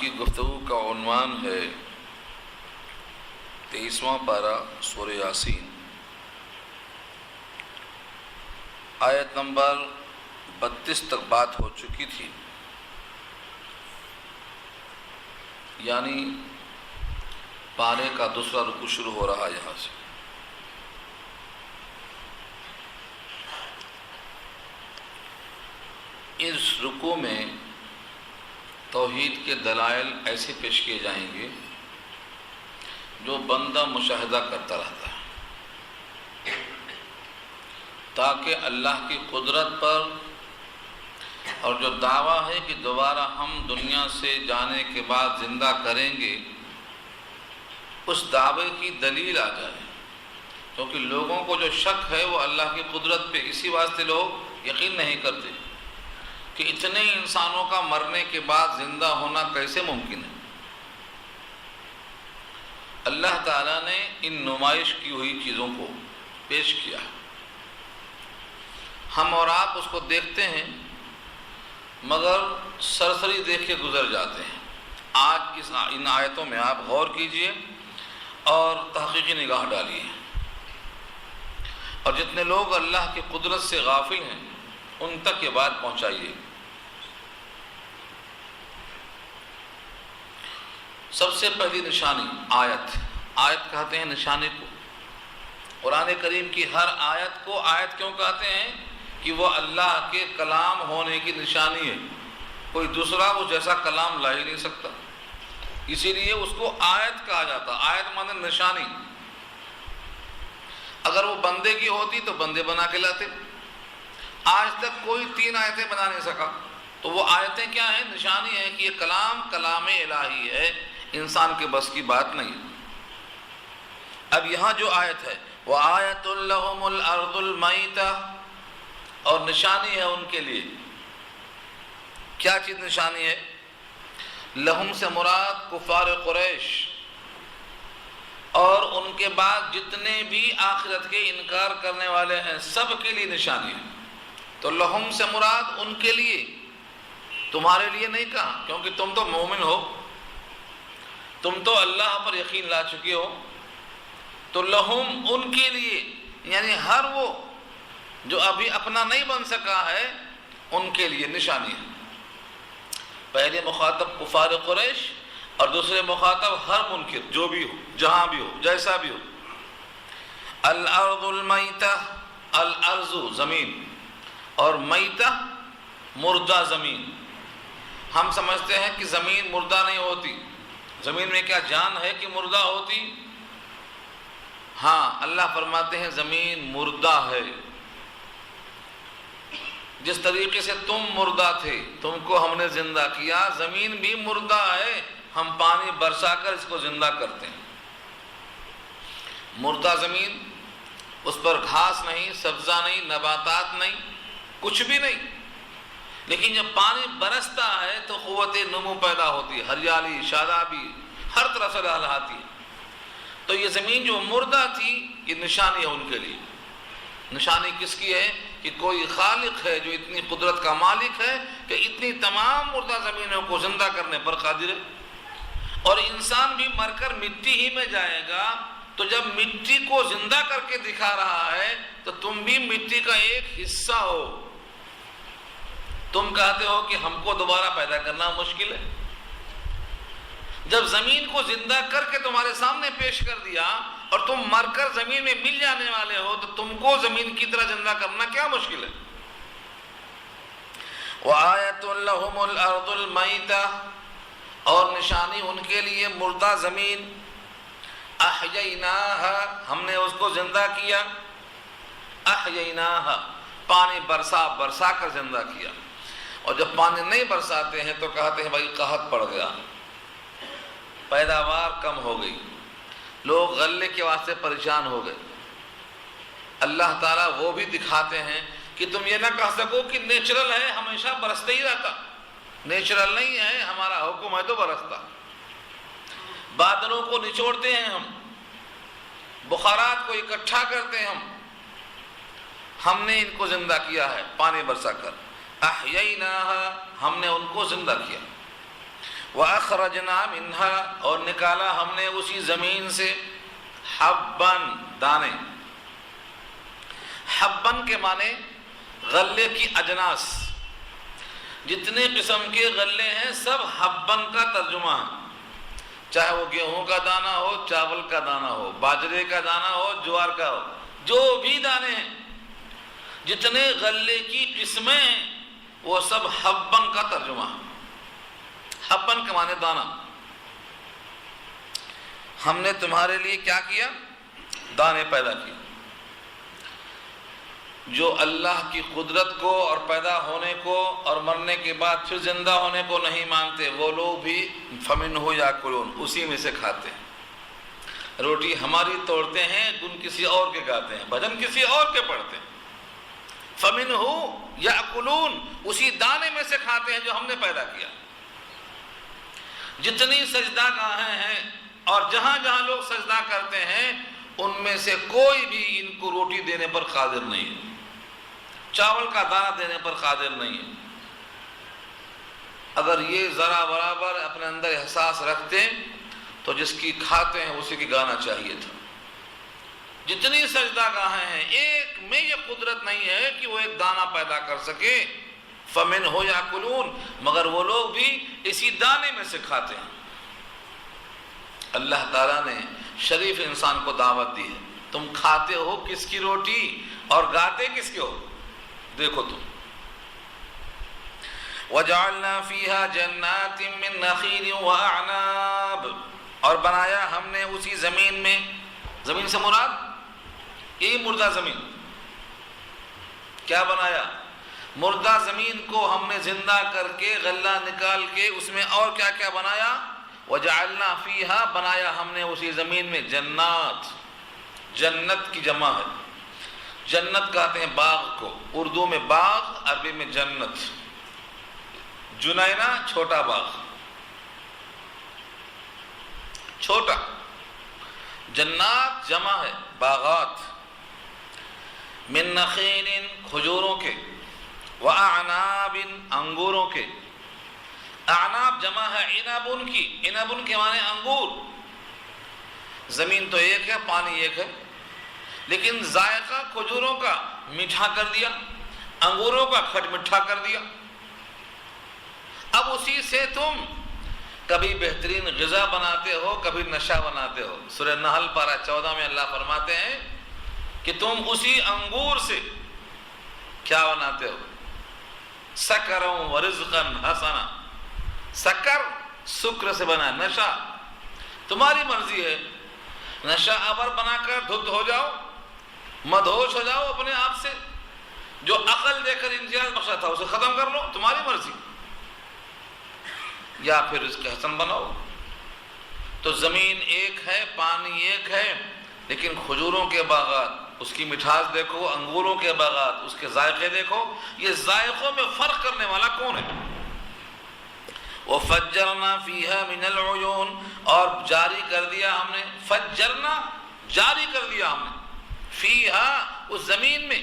کی گفتگو کا عنوان ہے 23واں پارہ سورہ یاسین، آیت نمبر 32 تک بات ہو چکی تھی، یعنی پارے کا دوسرا رکوع شروع ہو رہا ہے یہاں سے۔ اس رکوع میں توحید کے دلائل ایسے پیش کیے جائیں گے جو بندہ مشاہدہ کرتا رہتا ہے، تاکہ اللہ کی قدرت پر اور جو دعویٰ ہے کہ دوبارہ ہم دنیا سے جانے کے بعد زندہ کریں گے، اس دعوے کی دلیل آ جائے۔ کیونکہ لوگوں کو جو شک ہے وہ اللہ کی قدرت پہ، اسی واسطے لوگ یقین نہیں کرتے کہ اتنے انسانوں کا مرنے کے بعد زندہ ہونا کیسے ممکن ہے۔ اللہ تعالیٰ نے ان نمائش کی ہوئی چیزوں کو پیش کیا، ہم اور آپ اس کو دیکھتے ہیں مگر سرسری دیکھ کے گزر جاتے ہیں۔ آج ان آیتوں میں آپ غور کیجئے اور تحقیقی نگاہ ڈالیے، اور جتنے لوگ اللہ کی قدرت سے غافل ہیں ان تک یہ بات پہنچائیے۔ سب سے پہلی نشانی آیت کہتے ہیں نشانی کو۔ قرآن کریم کی ہر آیت کو آیت کیوں کہتے ہیں؟ کہ وہ اللہ کے کلام ہونے کی نشانی ہے، کوئی دوسرا وہ جیسا کلام لا ہی نہیں سکتا، اسی لیے اس کو آیت کہا جاتا۔ آیت مانے نشانی۔ اگر وہ بندے کی ہوتی تو بندے بنا کے لاتے، آج تک کوئی 3 آیتیں بنا نہیں سکا، تو وہ آیتیں کیا ہیں؟ نشانی ہے کہ یہ کلام الہی ہے، انسان کے بس کی بات نہیں۔ اب یہاں جو آیت ہے وَآیَةٌ لَهُمُ الْأَرْضُ الْمَيْتَةُ، اور نشانی ہے ان کے لیے۔ کیا چیز نشانی ہے؟ لہم سے مراد کفار قریش اور ان کے بعد جتنے بھی آخرت کے انکار کرنے والے ہیں، سب کے لیے نشانی ہے۔ تو لہم سے مراد ان کے لیے، تمہارے لیے نہیں کہا، کیونکہ تم تو مومن ہو، تم تو اللہ پر یقین لا چکے ہو۔ تو لہم ان کے لیے، یعنی ہر وہ جو ابھی اپنا نہیں بن سکا ہے ان کے لیے نشانی ہے۔ پہلے مخاطب کفار قریش اور دوسرے مخاطب ہر منکر، جو بھی ہو، جہاں بھی ہو، جیسا بھی ہو۔ الارض المیتہ، الارض زمین، اور میتہ مردہ زمین۔ ہم سمجھتے ہیں کہ زمین مردہ نہیں ہوتی، زمین میں کیا جان ہے کہ مردہ ہوتی؟ ہاں، اللہ فرماتے ہیں زمین مردہ ہے۔ جس طریقے سے تم مردہ تھے، تم کو ہم نے زندہ کیا، زمین بھی مردہ ہے، ہم پانی برسا کر اس کو زندہ کرتے ہیں۔ مردہ زمین، اس پر گھاس نہیں، سبزہ نہیں، نباتات نہیں، کچھ بھی نہیں، لیکن جب پانی برستا ہے تو قوت نمو پیدا ہوتی ہے، ہریالی، شادابی، ہر طرف سے لہلہاتی ہے۔ تو یہ زمین جو مردہ تھی، یہ نشانی ہے ان کے لیے۔ نشانی کس کی ہے؟ کہ کوئی خالق ہے جو اتنی قدرت کا مالک ہے کہ اتنی تمام مردہ زمینوں کو زندہ کرنے پر قادر ہے۔ اور انسان بھی مر کر مٹی ہی میں جائے گا، تو جب مٹی کو زندہ کر کے دکھا رہا ہے تو تم بھی مٹی کا ایک حصہ ہو۔ تم کہتے ہو کہ ہم کو دوبارہ پیدا کرنا مشکل ہے، جب زمین کو زندہ کر کے تمہارے سامنے پیش کر دیا اور تم مر کر زمین میں مل جانے والے ہو، تو تم کو زمین کی طرح زندہ کرنا کیا مشکل ہے؟ وَآیَةٌ لَهُمُ الْأَرْضُ الْمَيْتَةُ، اور نشانی ان کے لیے مردہ زمین۔ أَحْيَيْنَاهَا، ہم نے اس کو زندہ کیا۔ أَحْيَيْنَاهَا، پانی برسا کر زندہ کیا۔ اور جب پانی نہیں برساتے ہیں تو کہتے ہیں بھائی قحط پڑ گیا، پیداوار کم ہو گئی، لوگ غلے کے واسطے پریشان ہو گئے۔ اللہ تعالیٰ وہ بھی دکھاتے ہیں کہ تم یہ نہ کہہ سکو کہ نیچرل ہے، ہمیشہ برستے ہی رہتا، نیچرل نہیں ہے، ہمارا حکم ہے تو برستا۔ بادلوں کو نچوڑتے ہیں ہم، بخارات کو اکٹھا کرتے ہیں ہم نے ان کو زندہ کیا ہے پانی برسا کر۔ احییناها، ہم نے ان کو زندہ کیا۔ وَأَخْرَجْنَا مِنْهَا اور نکالا ہم نے اسی زمین سے حبن دانے. حبن کے معنی غلے کی اجناس. جتنے قسم کے غلے ہیں سب حبن کا ترجمہ ہے. چاہے وہ گیہوں کا دانہ ہو, چاول کا دانہ ہو, باجرے کا دانہ ہو, جوار کا ہو, جو بھی دانے ہیں, جتنے غلے کی قسمیں ہیں وہ سب حبن کا ترجمہ ہے. حبن کے معنی دانہ. ہم نے تمہارے لیے کیا کیا؟ دانے پیدا کیے. جو اللہ کی قدرت کو اور پیدا ہونے کو اور مرنے کے بعد پھر زندہ ہونے کو نہیں مانتے, وہ لوگ بھی فَمِنْهُ يَأْكُلُونَ اسی میں سے کھاتے ہیں. روٹی ہماری توڑتے ہیں, گن کسی اور کے گاتے ہیں, بھجن کسی اور کے پڑھتے ہیں. فَمِنْهُ يَأْكُلُونَ اسی دانے میں سے کھاتے ہیں جو ہم نے پیدا کیا. جتنی سجدہ گاہیں ہیں اور جہاں جہاں لوگ سجدہ کرتے ہیں ان میں سے کوئی بھی ان کو روٹی دینے پر قادر نہیں ہے, چاول کا دانہ دینے پر قادر نہیں ہے. اگر یہ ذرا برابر اپنے اندر احساس رکھتے تو جس کی کھاتے ہیں اسی کی گانا چاہیے تھا. جتنی سجدہ گاہیں ہیں ایک میں یہ قدرت نہیں ہے کہ وہ ایک دانہ پیدا کر سکے. فَمِنْهُ يَأْكُلُونَ مگر وہ لوگ بھی اسی دانے میں سے کھاتے ہیں. اللہ تعالیٰ نے شریف انسان کو دعوت دی ہے, تم کھاتے ہو کس کی روٹی اور گاتے کس کے ہو؟ دیکھو تم. وَجَعَلْنَا فِيهَا جَنَّاتٍ مِّن نَخِيلٍ وَأَعْنَابٍ اور بنایا ہم نے اسی زمین میں, زمین سے مراد یہی مردہ زمین. کیا بنایا؟ مردہ زمین کو ہم نے زندہ کر کے غلہ نکال کے اس میں اور کیا کیا بنایا؟ وَجَعَلْنَا فِيهَا بنایا ہم نے اسی زمین میں جنات. جنت کی جمع ہے. جنت کہتے ہیں باغ کو, اردو میں باغ, عربی میں جنت. جنینا چھوٹا باغ, چھوٹا. جنات جمع ہے باغات. من نخیل کھجوروں کے, وَأَعْنَابٍ انگوروں کے. اعناب جمع ہے عنب کی. عنب کے معنی انگور. زمین تو ایک ہے, پانی ایک ہے, لیکن ذائقہ کھجوروں کا میٹھا کر دیا, انگوروں کا کھٹ مٹھا کر دیا. اب اسی سے تم کبھی بہترین غذا بناتے ہو, کبھی نشہ بناتے ہو. سورہ نحل پارہ 14 میں اللہ فرماتے ہیں کہ تم اسی انگور سے کیا بناتے ہو؟ سکروں ورزقاً حسنا. سکر سکر سے بنا, نشہ تمہاری مرضی ہے. نشہ آور بنا کر دھت ہو جاؤ, مدہوش ہو جاؤ اپنے آپ سے. جو عقل دے کر امتیاز بخشا تھا اسے ختم کر لو, تمہاری مرضی. یا پھر اس کے حسن بناؤ. تو زمین ایک ہے, پانی ایک ہے, لیکن کھجوروں کے باغات اس کی مٹھاس دیکھو, انگوروں کے باغات اس کے ذائقے دیکھو. یہ ذائقوں میں فرق کرنے والا کون ہے؟ وَفَجَّرْنَا فِيهَا مِنَ الْعُيُونِ اور جاری کر دیا ہم نے, فجرنا جاری کر دیا ہم نے, فِيهَا اس زمین میں,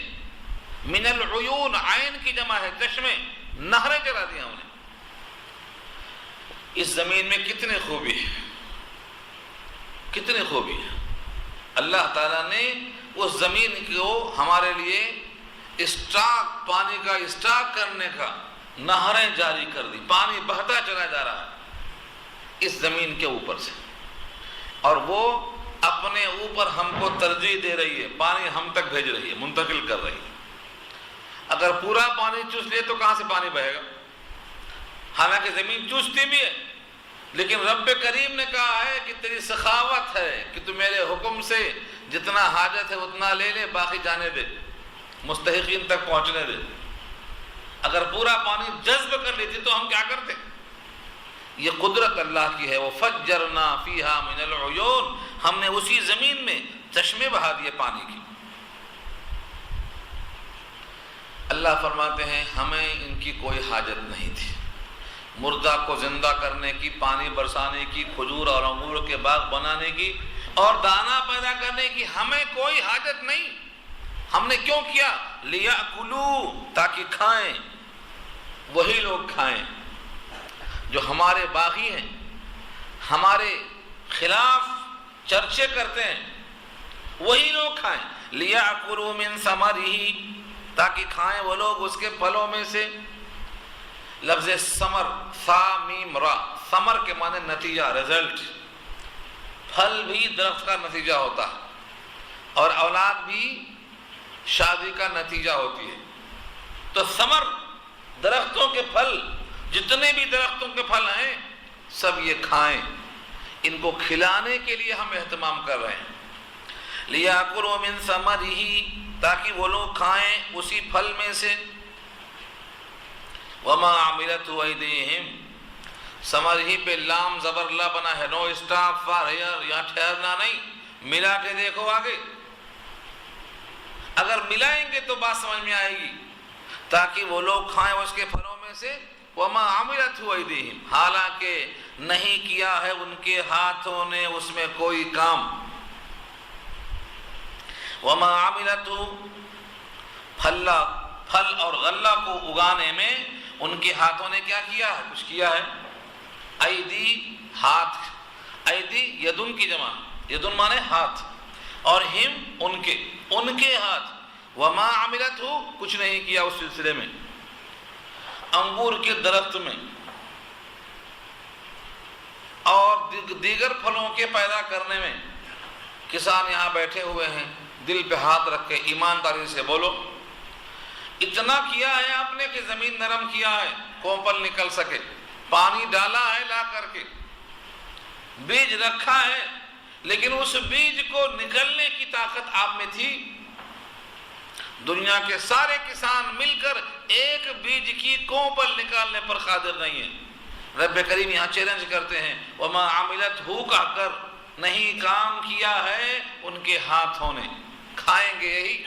من العیون عین کی جمع ہے چشمے, نہریں چلا دیا ہم نے. اس زمین میں کتنی خوبی ہے, کتنی خوبی ہے. اللہ تعالیٰ نے اس زمین کو ہمارے لیے اسٹاک, پانی کا اسٹاک کرنے کا نہریں جاری کر دی. پانی بہتا چلا جا رہا ہے اس زمین کے اوپر سے, اور وہ اپنے اوپر ہم کو ترجیح دے رہی ہے, پانی ہم تک بھیج رہی ہے, منتقل کر رہی ہے. اگر پورا پانی چوس لے تو کہاں سے پانی بہے گا؟ حالانکہ زمین چوستی بھی ہے, لیکن رب کریم نے کہا ہے کہ تیری سخاوت ہے کہ تو میرے حکم سے جتنا حاجت ہے اتنا لے لے, باقی جانے دے, مستحقین تک پہنچنے دے. اگر پورا پانی جذب کر لیتی تو ہم کیا کرتے؟ یہ قدرت اللہ کی ہے. وَفَجَّرْنَا فِيهَا مِنَ الْعُيُونِ ہم نے اسی زمین میں چشمے بہا دیے پانی کی. اللہ فرماتے ہیں ہمیں ان کی کوئی حاجت نہیں تھی. مردہ کو زندہ کرنے کی, پانی برسانے کی, کھجور اور انگور کے باغ بنانے کی اور دانہ پیدا کرنے کی ہمیں کوئی حاجت نہیں. ہم نے کیوں کیا؟ لِيَأْكُلُوا تاکہ کھائیں, وہی لوگ کھائیں جو ہمارے باغی ہیں، ہمارے خلاف چرچے کرتے ہیں، وہی لوگ کھائیں۔ لِيَأْكُلُوا مِن ثَمَرِهِ، تاکہ کھائیں وہ لوگ اس کے پھلوں میں سے۔ لفظ ثمر، ثا میم را، ثمر کے معنی نتیجہ، رزلٹ۔ پھل بھی درخت کا نتیجہ ہوتا ہے، اور اولاد بھی شادی کا نتیجہ ہوتی ہے۔ تو ثمر، درختوں کے پھل، جتنے بھی درختوں کے پھل ہیں سب یہ کھائیں، ان کو کھلانے کے لیے ہم اہتمام کر رہے ہیں۔ لِيَأْكُلُوا مِن ثَمَرِهِ، تاکہ وہ لوگ کھائیں اسی پھل میں سے۔ وَمَا عَمِلَتْهُ أَيْدِيهِمْ، ثمرہ پہ لام زبر لا بنا ہے، نو اسٹاپ فار ہیئر، یہاں ٹھہرنا نہیں، ملا کے دیکھو آگے، اگر ملائیں گے تو بات سمجھ میں آئے گی۔ تاکہ وہ لوگ کھائیں اس کے پھلوں میں سے۔ وَمَا عَمِلَتْهُ أَيْدِيهِمْ، حالانکہ نہیں کیا ہے ان کے ہاتھوں نے اس میں کوئی کام۔ وَمَا عَمِلَتْهُ، پھل اور غلہ کو اگانے میں ان کے ہاتھوں نے کیا کیا ہے؟ کچھ کیا ہے۔ ایدی، ہاتھ، ایدی یدن کی جمع، یدن مانے ہاتھ، اور ہم ان کے ہاتھ۔ وما عملتہ، کچھ نہیں کیا اس سلسلے میں۔ انگور کے درخت میں اور دیگر پھلوں کے پیدا کرنے میں، کسان یہاں بیٹھے ہوئے ہیں، دل پہ ہاتھ رکھ کے ایمانداری سے بولو، اتنا کیا ہے آپ نے کہ زمین نرم کیا ہے، کوپل نکل سکے، پانی ڈالا ہے لا کر کے، بیج رکھا ہے، لیکن اس بیج کو نکلنے کی طاقت آپ میں تھی؟ دنیا کے سارے کسان مل کر ایک بیج کی کوپل نکالنے پر قادر نہیں ہیں۔ رب کریم یہاں چیلنج کرتے ہیں، وما عملتہ، کہہ کر نہیں کام کیا ہے ان کے ہاتھوں نے، کھائیں گے یہی،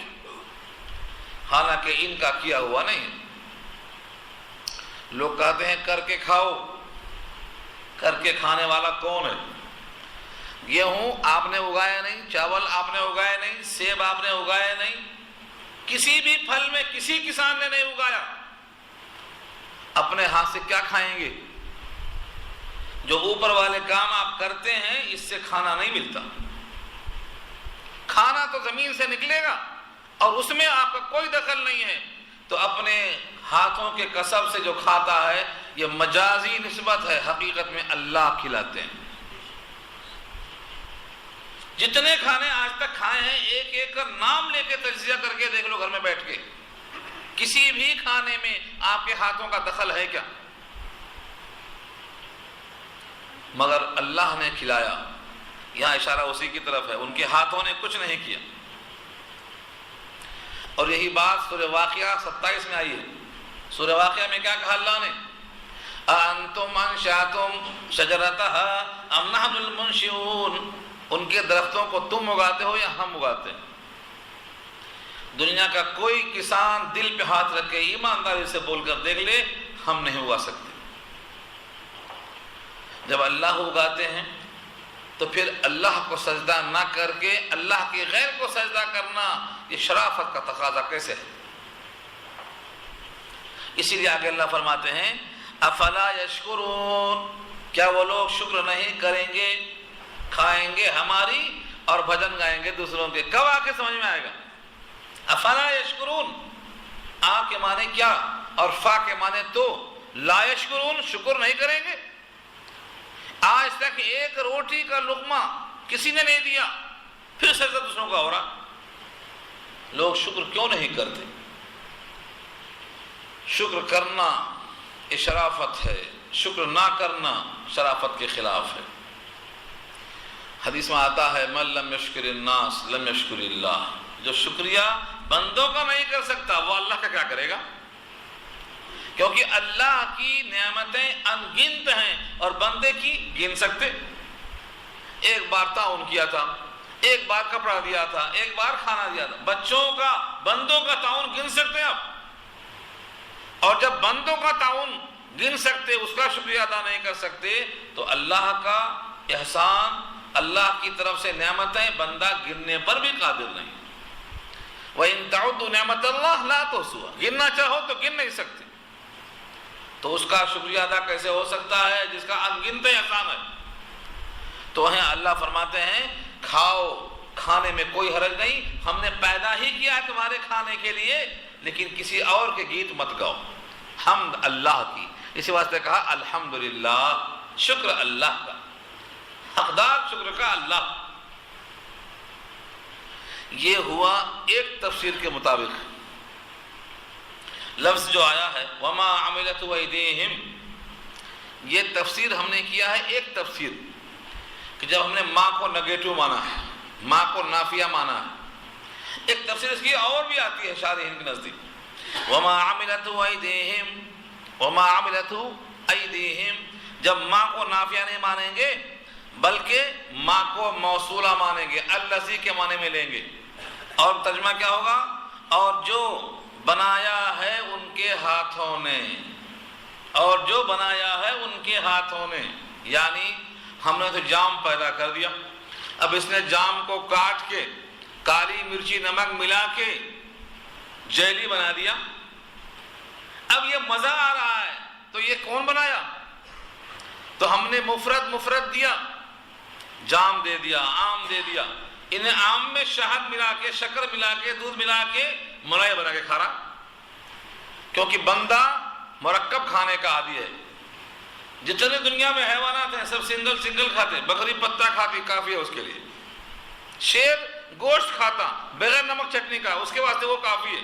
حالانکہ ان کا کیا ہوا نہیں۔ لوگ کہتے ہیں کر کے کھاؤ، کر کے کھانے والا کون ہے؟ گیہوں آپ نے اگایا نہیں، چاول آپ نے اگایا نہیں، سیب آپ نے اگایا نہیں، کسی بھی پھل میں کسی کسان نے نہیں اگایا، اپنے ہاتھ سے کیا کھائیں گے؟ جو اوپر والے کام آپ کرتے ہیں اس سے کھانا نہیں ملتا، کھانا تو زمین سے نکلے گا اور اس میں آپ کا کوئی دخل نہیں ہے۔ تو اپنے ہاتھوں کے کسب سے جو کھاتا ہے یہ مجازی نسبت ہے، حقیقت میں اللہ کھلاتے ہیں۔ جتنے کھانے آج تک کھائے ہیں ایک ایک کا نام لے کے تجزیہ کر کے دیکھ لو گھر میں بیٹھ کے، کسی بھی کھانے میں آپ کے ہاتھوں کا دخل ہے کیا؟ مگر اللہ نے کھلایا، یہاں اشارہ اسی کی طرف ہے، ان کے ہاتھوں نے کچھ نہیں کیا۔ اور یہی بات سورہ واقعہ 27 میں آئی ہے۔ سورہ واقعہ میں کیا کہا اللہ نے؟ أَأَنْتُمْ أَنشَأْتُمْ شَجَرَتَهَا أَمْ نَحْنُ الْمُنشِئُونَ، ان کے درختوں کو تم اگاتے ہو یا ہم اگاتے ہیں؟ دنیا کا کوئی کسان دل پہ ہاتھ رکھ کے ایمانداری سے بول کر دیکھ لے، ہم نہیں اگا سکتے۔ جب اللہ اگاتے ہیں تو پھر اللہ کو سجدہ نہ کر کے اللہ کے غیر کو سجدہ کرنا، یہ شرافت کا تقاضا کیسے ہے؟ اسی لیے آگے اللہ فرماتے ہیں افلا یشکرون، کیا وہ لوگ شکر نہیں کریں گے؟ کھائیں گے ہماری اور بھجن گائیں گے دوسروں کے، کب آ کے سمجھ میں آئے گا؟ افلا یشکرون، آ کے معنی کیا اور فا کے معنی تو، لا یشکرون، شکر نہیں کریں گے؟ آج تک ایک روٹی کا لقمہ کسی نے نہیں دیا، پھر سجدہ دوسروں کا ہو رہا۔ لوگ شکر کیوں نہیں کرتے؟ شکر کرنا یہ شرافت ہے، شکر نہ کرنا شرافت کے خلاف ہے۔ حدیث میں آتا ہے من لم یشکر الناس لم یشکر اللہ، جو شکریہ بندوں کا نہیں کر سکتا وہ اللہ کا کیا کرے گا؟ کیونکہ اللہ کی نعمتیں ان گنت ہیں اور بندے کی گن سکتے؟ ایک بار تعاون کیا تھا، ایک بار کپڑا دیا تھا، ایک بار کھانا دیا تھا، بچوں کا بندوں کا تعاون گن سکتے آپ؟ اور جب بندوں کا تعاون گن سکتے اس کا شکریہ ادا نہیں کر سکتے تو اللہ کا احسان، اللہ کی طرف سے نعمتیں بندہ گننے پر بھی قادر نہیں۔ وَإِن تَعُدُّوا نِعْمَتَ اللَّهِ لَا تُحْصُوهَا، گننا چاہو تو گن نہیں سکتے۔ تو اس کا شکریہ ادا کیسے ہو سکتا ہے جس کا انگنت احسان ہے؟ تو اللہ فرماتے ہیں کھاؤ، کھانے میں کوئی حرج نہیں، ہم نے پیدا ہی کیا تمہارے کھانے کے لیے، لیکن کسی اور کے گیت مت گاؤ، حمد اللہ کی۔ اسی واسطے کہا الحمدللہ، شکر اللہ کا، حقدار شکر کا اللہ۔ یہ ہوا ایک تفسیر کے مطابق۔ لفظ جو آیا ہے وما عملت ایدیہم، یہ تفسیر ہم نے کیا ہے ایک تفسیر کہ جب ہم نے ماں کو نگیٹو مانا ہے، ماں کو نافیہ مانا ہے۔ ایک تفسیر اس کی اور بھی آتی ہے شارحین کے نزدیک، وما عملت ایدیہم، وما عملت ایدیہم، جب ماں کو نافیہ نہیں مانیں گے بلکہ ماں کو موصولہ مانیں گے، الذی کے معنی میں لیں گے، اور ترجمہ کیا ہوگا؟ اور جو بنایا ہے ان کے ہاتھوں نے، اور جو بنایا ہے ان کے ہاتھوں نے، یعنی ہم نے تو جام پیدا کر دیا، اب اس نے جام کو کاٹ کے کالی مرچی نمک ملا کے جیلی بنا دیا، اب یہ مزہ آ رہا ہے، تو یہ کون بنایا؟ تو ہم نے مفرد دیا، جام دے دیا، آم دے دیا، انہیں آم میں شہد ملا کے، شکر ملا کے، دودھ ملا کے ملائی بنا کے کھا رہا، کیونکہ بندہ مرکب کھانے کا عادی ہے۔ جتنے دنیا میں حیوانات ہیں سب سنگل کھاتے، بکری پتا کھاتی کافی ہے اس کے لیے، شیر گوشت کھاتا بغیر نمک چٹنی کا، اس کے واسطے وہ کافی ہے،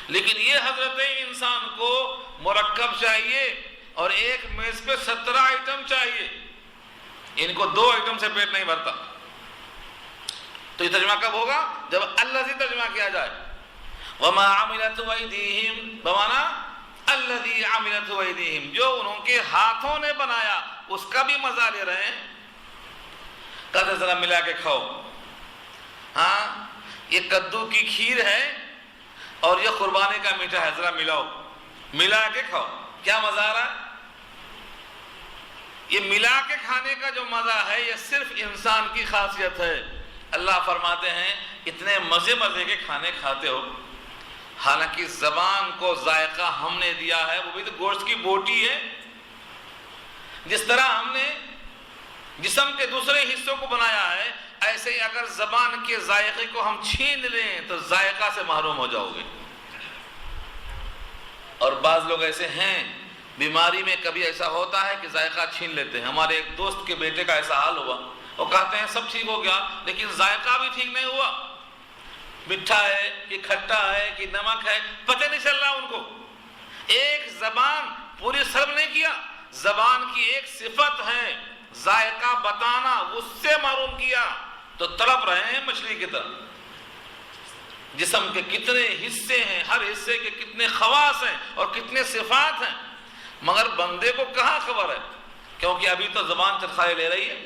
لیکن یہ حضرت انسان کو مرکب چاہیے اور ایک میز پہ 17 آئٹم چاہیے، ان کو 2 آئٹم سے پیٹ نہیں بھرتا۔ تو یہ ترجمہ کب ہوگا؟ جب الذی ترجمہ کیا جائے، وما عملت ایدیہم بمانا الذی عملت ایدیہم، جو انہوں کے ہاتھوں نے بنایا اس کا بھی مزہ لے رہے ہیں۔ کہتے ذرا ملا کے کھاؤ، ہاں یہ کدو کی کھیر ہے اور یہ قربانی کا میٹھا ہے، ذرا ملاؤ، ملا کے کھاؤ، کیا مزہ آ رہا ہے؟ یہ ملا کے کھانے کا جو مزہ ہے یہ صرف انسان کی خاصیت ہے۔ اللہ فرماتے ہیں اتنے مزے کے کھانے کھاتے ہو، حالانکہ زبان کو ذائقہ ہم نے دیا ہے، وہ بھی تو گوشت کی بوٹی ہے۔ جس طرح ہم نے جسم کے دوسرے حصوں کو بنایا ہے، ایسے ہی اگر زبان کے ذائقے کو ہم چھین لیں تو ذائقہ سے محروم ہو جاؤ گے۔ اور بعض لوگ ایسے ہیں، بیماری میں کبھی ایسا ہوتا ہے کہ ذائقہ چھین لیتے ہیں۔ ہمارے ایک دوست کے بیٹے کا ایسا حال ہوا، وہ کہتے ہیں سب ٹھیک ہو گیا لیکن ذائقہ بھی ٹھیک نہیں ہوا، میٹھا ہے کہ کھٹا ہے کہ نمک ہے پتہ نہیں چل رہا ان کو۔ ایک زبان پوری سرو نہیں کیا، زبان کی ایک صفت ہے ذائقہ بتانا، اس سے محروم کیا تو تڑپ رہے ہیں مچھلی کی طرح۔ جسم کے کتنے حصے ہیں، ہر حصے کے کتنے خواص ہیں اور کتنے صفات ہیں، مگر بندے کو کہاں خبر ہے، کیونکہ ابھی تو زبان چرخائے لے رہی ہے۔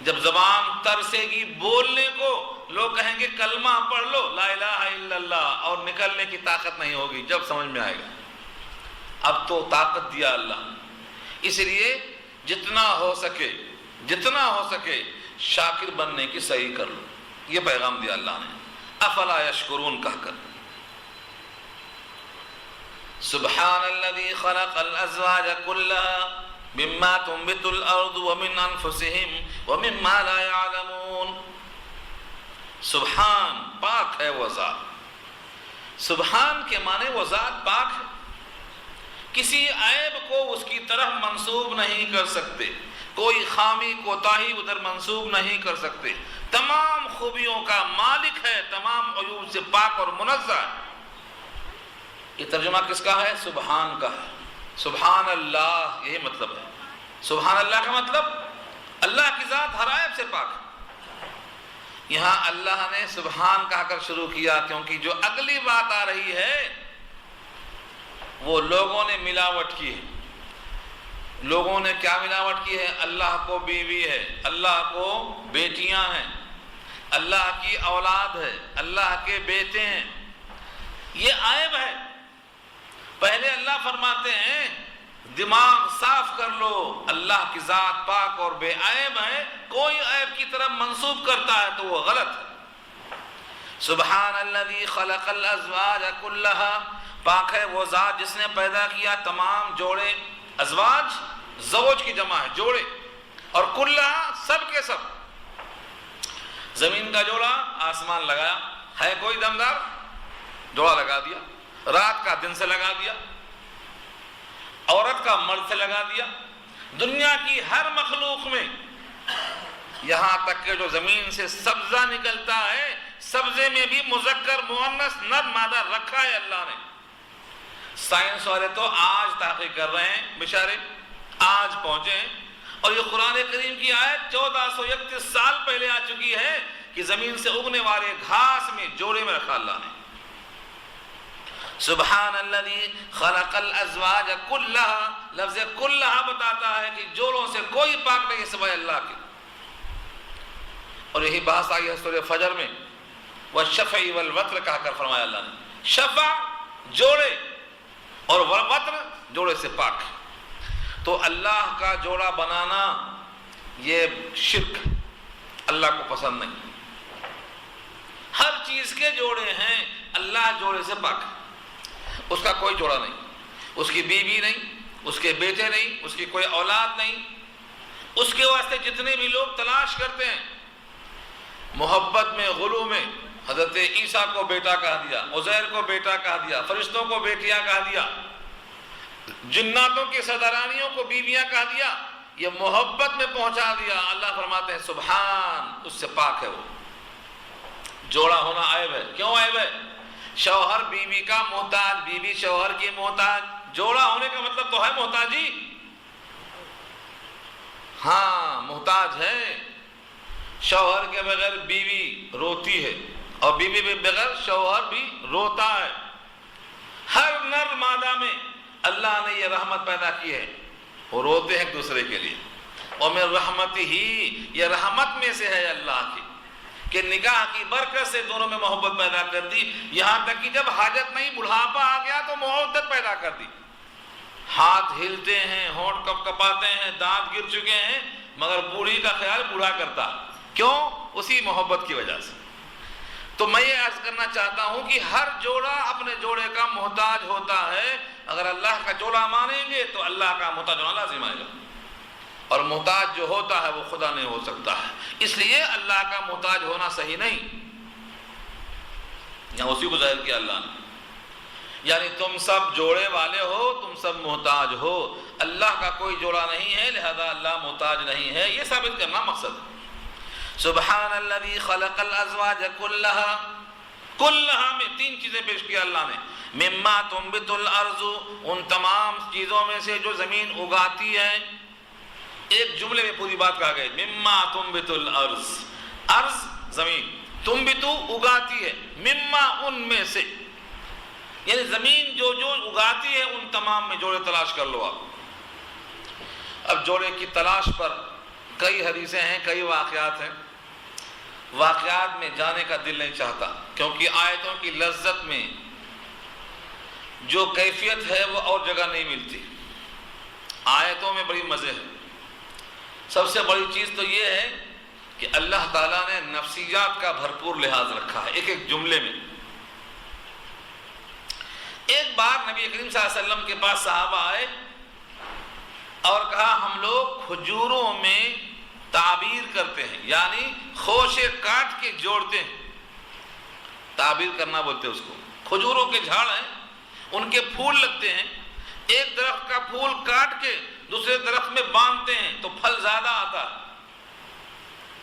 جب زبان ترسے گی بولنے کو، لوگ کہیں گے کلمہ پڑھ لو لا الہ الا اللہ، اور نکلنے کی طاقت نہیں ہوگی، جب سمجھ میں آئے گا۔ اب تو طاقت دیا اللہ، اس لیے جتنا ہو سکے شاکر بننے کی صحیح کر لو، یہ پیغام دیا اللہ نے۔ افلا یشکرون کہہ کر، سبحان الذی خلق الازواج کلها مما تنبت الارض ومن انفسهم ومما لا يعلمون۔ سبحان، پاک ہے وہ ذات۔ سبحان کے معنی وہ ذات پاک ہے، کسی عیب کو اس کی طرف منسوب نہیں کر سکتے، کوئی خامی کوتاہی ادھر منسوب نہیں کر سکتے، تمام خوبیوں کا مالک ہے، تمام عیوب سے پاک اور منزہ ہے۔ یہ ترجمہ کس کا ہے؟ سبحان کا ہے۔ سبحان اللہ، یہی مطلب ہے۔ سبحان اللہ کا مطلب اللہ کی ذات ہر عیب سے پاک ہے۔ یہاں اللہ نے سبحان کہا کر شروع کیا کیونکہ جو اگلی بات آ رہی ہے وہ لوگوں نے ملاوٹ کی ہے۔ لوگوں نے کیا ملاوٹ کی ہے؟ اللہ کو بیوی ہے، اللہ کو بیٹیاں ہیں، اللہ کی اولاد ہے، اللہ کے بیٹے ہیں، یہ عیب ہے۔ پہلے اللہ فرماتے ہیں دماغ صاف کر لو، اللہ کی ذات پاک اور بے عیب ہے، کوئی عیب کی طرف منسوب کرتا ہے تو وہ غلط ہے۔ سبحان الذی خلق الازواج کلها، پاک ہے وہ ذات جس نے پیدا کیا تمام جوڑے، ازواج زوج کی جمع ہے جوڑے، اور کلہا سب کے سب۔ زمین کا جوڑا آسمان لگایا، ہے کوئی دمدار، جوڑا لگا دیا، رات کا دن سے لگا دیا، عورت کا مرد سے لگا دیا، دنیا کی ہر مخلوق میں، یہاں تک کہ جو زمین سے سبزہ نکلتا ہے سبزے میں بھی مذکر مؤنث نر مادہ رکھا ہے اللہ نے۔ سائنس والے تو آج تحقیق کر رہے ہیں بیچارے، آج پہنچے ہیں، اور یہ قرآن کریم کی آیت 1431 سال پہلے آ چکی ہے کہ زمین سے اگنے والے گھاس میں جوڑے میں رکھا اللہ نے۔ سبحان الذی خلق الازواج کلھا، لفظ کلھا بتاتا ہے کہ جوڑوں سے کوئی پاک نہیں سوائے اللہ کے۔ اور یہی بحث آئی ہے سورہ فجر میں، والشفع والوتر کہا کر فرمایا اللہ نے، شفع جوڑے اور وتر جوڑے سے پاک۔ تو اللہ کا جوڑا بنانا یہ شرک، اللہ کو پسند نہیں۔ ہر چیز کے جوڑے ہیں، اللہ جوڑے سے پاک ہے، اس کا کوئی جوڑا نہیں، اس کی بیوی نہیں، اس کے بیٹے نہیں، اس کی کوئی اولاد نہیں۔ اس کے واسطے جتنے بھی لوگ تلاش کرتے ہیں محبت میں، غلو میں، حضرت عیسیٰ کو بیٹا کہا دیا، عزیر کو بیٹا کہا دیا، فرشتوں کو بیٹیاں کہا دیا، جناتوں کی سردارانیوں کو بیویاں کہا دیا، یہ محبت میں پہنچا دیا۔ اللہ فرماتے ہیں سبحان، اس سے پاک ہے وہ۔ جوڑا ہونا عیب ہے، کیوں عیب ہے؟ شوہر بیوی کا محتاج، بیوی شوہر کی محتاج، جوڑا ہونے کا مطلب تو ہے محتاجی، ہاں محتاج ہے۔ شوہر کے بغیر بیوی روتی ہے، اور بیوی کے بغیر شوہر بھی روتا ہے۔ ہر نر مادہ میں اللہ نے یہ رحمت پیدا کی ہے، وہ روتے ہیں ایک دوسرے کے لیے۔ اور من رحمت ہی، یہ رحمت میں سے ہے اللہ کی کہ نکاح کی برکت سے دونوں میں محبت پیدا کر دی، یہاں تک کہ جب حاجت نہیں، بڑھاپا آ گیا تو محبت پیدا کر دی۔ ہاتھ ہلتے ہیں، ہونٹ کپ کپاتے ہیں، دانت گر چکے ہیں، مگر بوڑھی کا خیال بوڑھا کرتا، کیوں؟ اسی محبت کی وجہ سے۔ تو میں یہ عرض کرنا چاہتا ہوں کہ ہر جوڑا اپنے جوڑے کا محتاج ہوتا ہے۔ اگر اللہ کا جوڑا مانیں گے تو اللہ کا محتاج ہونا لازم آئے گا، اور محتاج جو ہوتا ہے وہ خدا نہیں ہو سکتا ہے، اس لیے اللہ کا محتاج ہونا صحیح نہیں۔ یہاں اسی کو ظاہر کیا اللہ نے، یعنی تم سب جوڑے والے ہو، تم سب محتاج ہو، اللہ کا کوئی جوڑا نہیں ہے، لہذا اللہ محتاج نہیں ہے، یہ ثابت کرنا مقصد ہے۔ سبحان الذی خلق الازواج کلھا، کلھا میں تین چیزیں پیش کیا اللہ نے، مما تنبت الارض، ان تمام چیزوں میں سے جو زمین اگاتی ہے۔ ایک جملے میں پوری بات کہا گئی، مما تنبت الارض، ارض زمین، تنبتو اگاتی ہے، مما ان میں سے، یعنی زمین جو جو اگاتی ہے ان تمام میں جوڑے تلاش کر لو آپ۔ اب جوڑے کی تلاش پر کئی حدیثیں ہیں، کئی واقعات ہیں، واقعات میں جانے کا دل نہیں چاہتا، کیونکہ آیتوں کی لذت میں جو کیفیت ہے وہ اور جگہ نہیں ملتی۔ آیتوں میں بڑی مزے ہے۔ سب سے بڑی چیز تو یہ ہے کہ اللہ تعالیٰ نے نفسیات کا بھرپور لحاظ رکھا ہے ایک ایک جملے میں۔ ایک بار نبی کریم صلی اللہ علیہ وسلم کے پاس صحابہ آئے اور کہا ہم لوگ کھجوروں میں تعبیر کرتے ہیں، یعنی خوشے کاٹ کے جوڑتے ہیں، تعبیر کرنا بولتے ہیں اس کو۔ کھجوروں کے جھاڑ ہیں، ان کے پھول لگتے ہیں، ایک درخت کا پھول کاٹ کے دوسرے درخت میں باندھتے ہیں تو پھل زیادہ آتا ہے،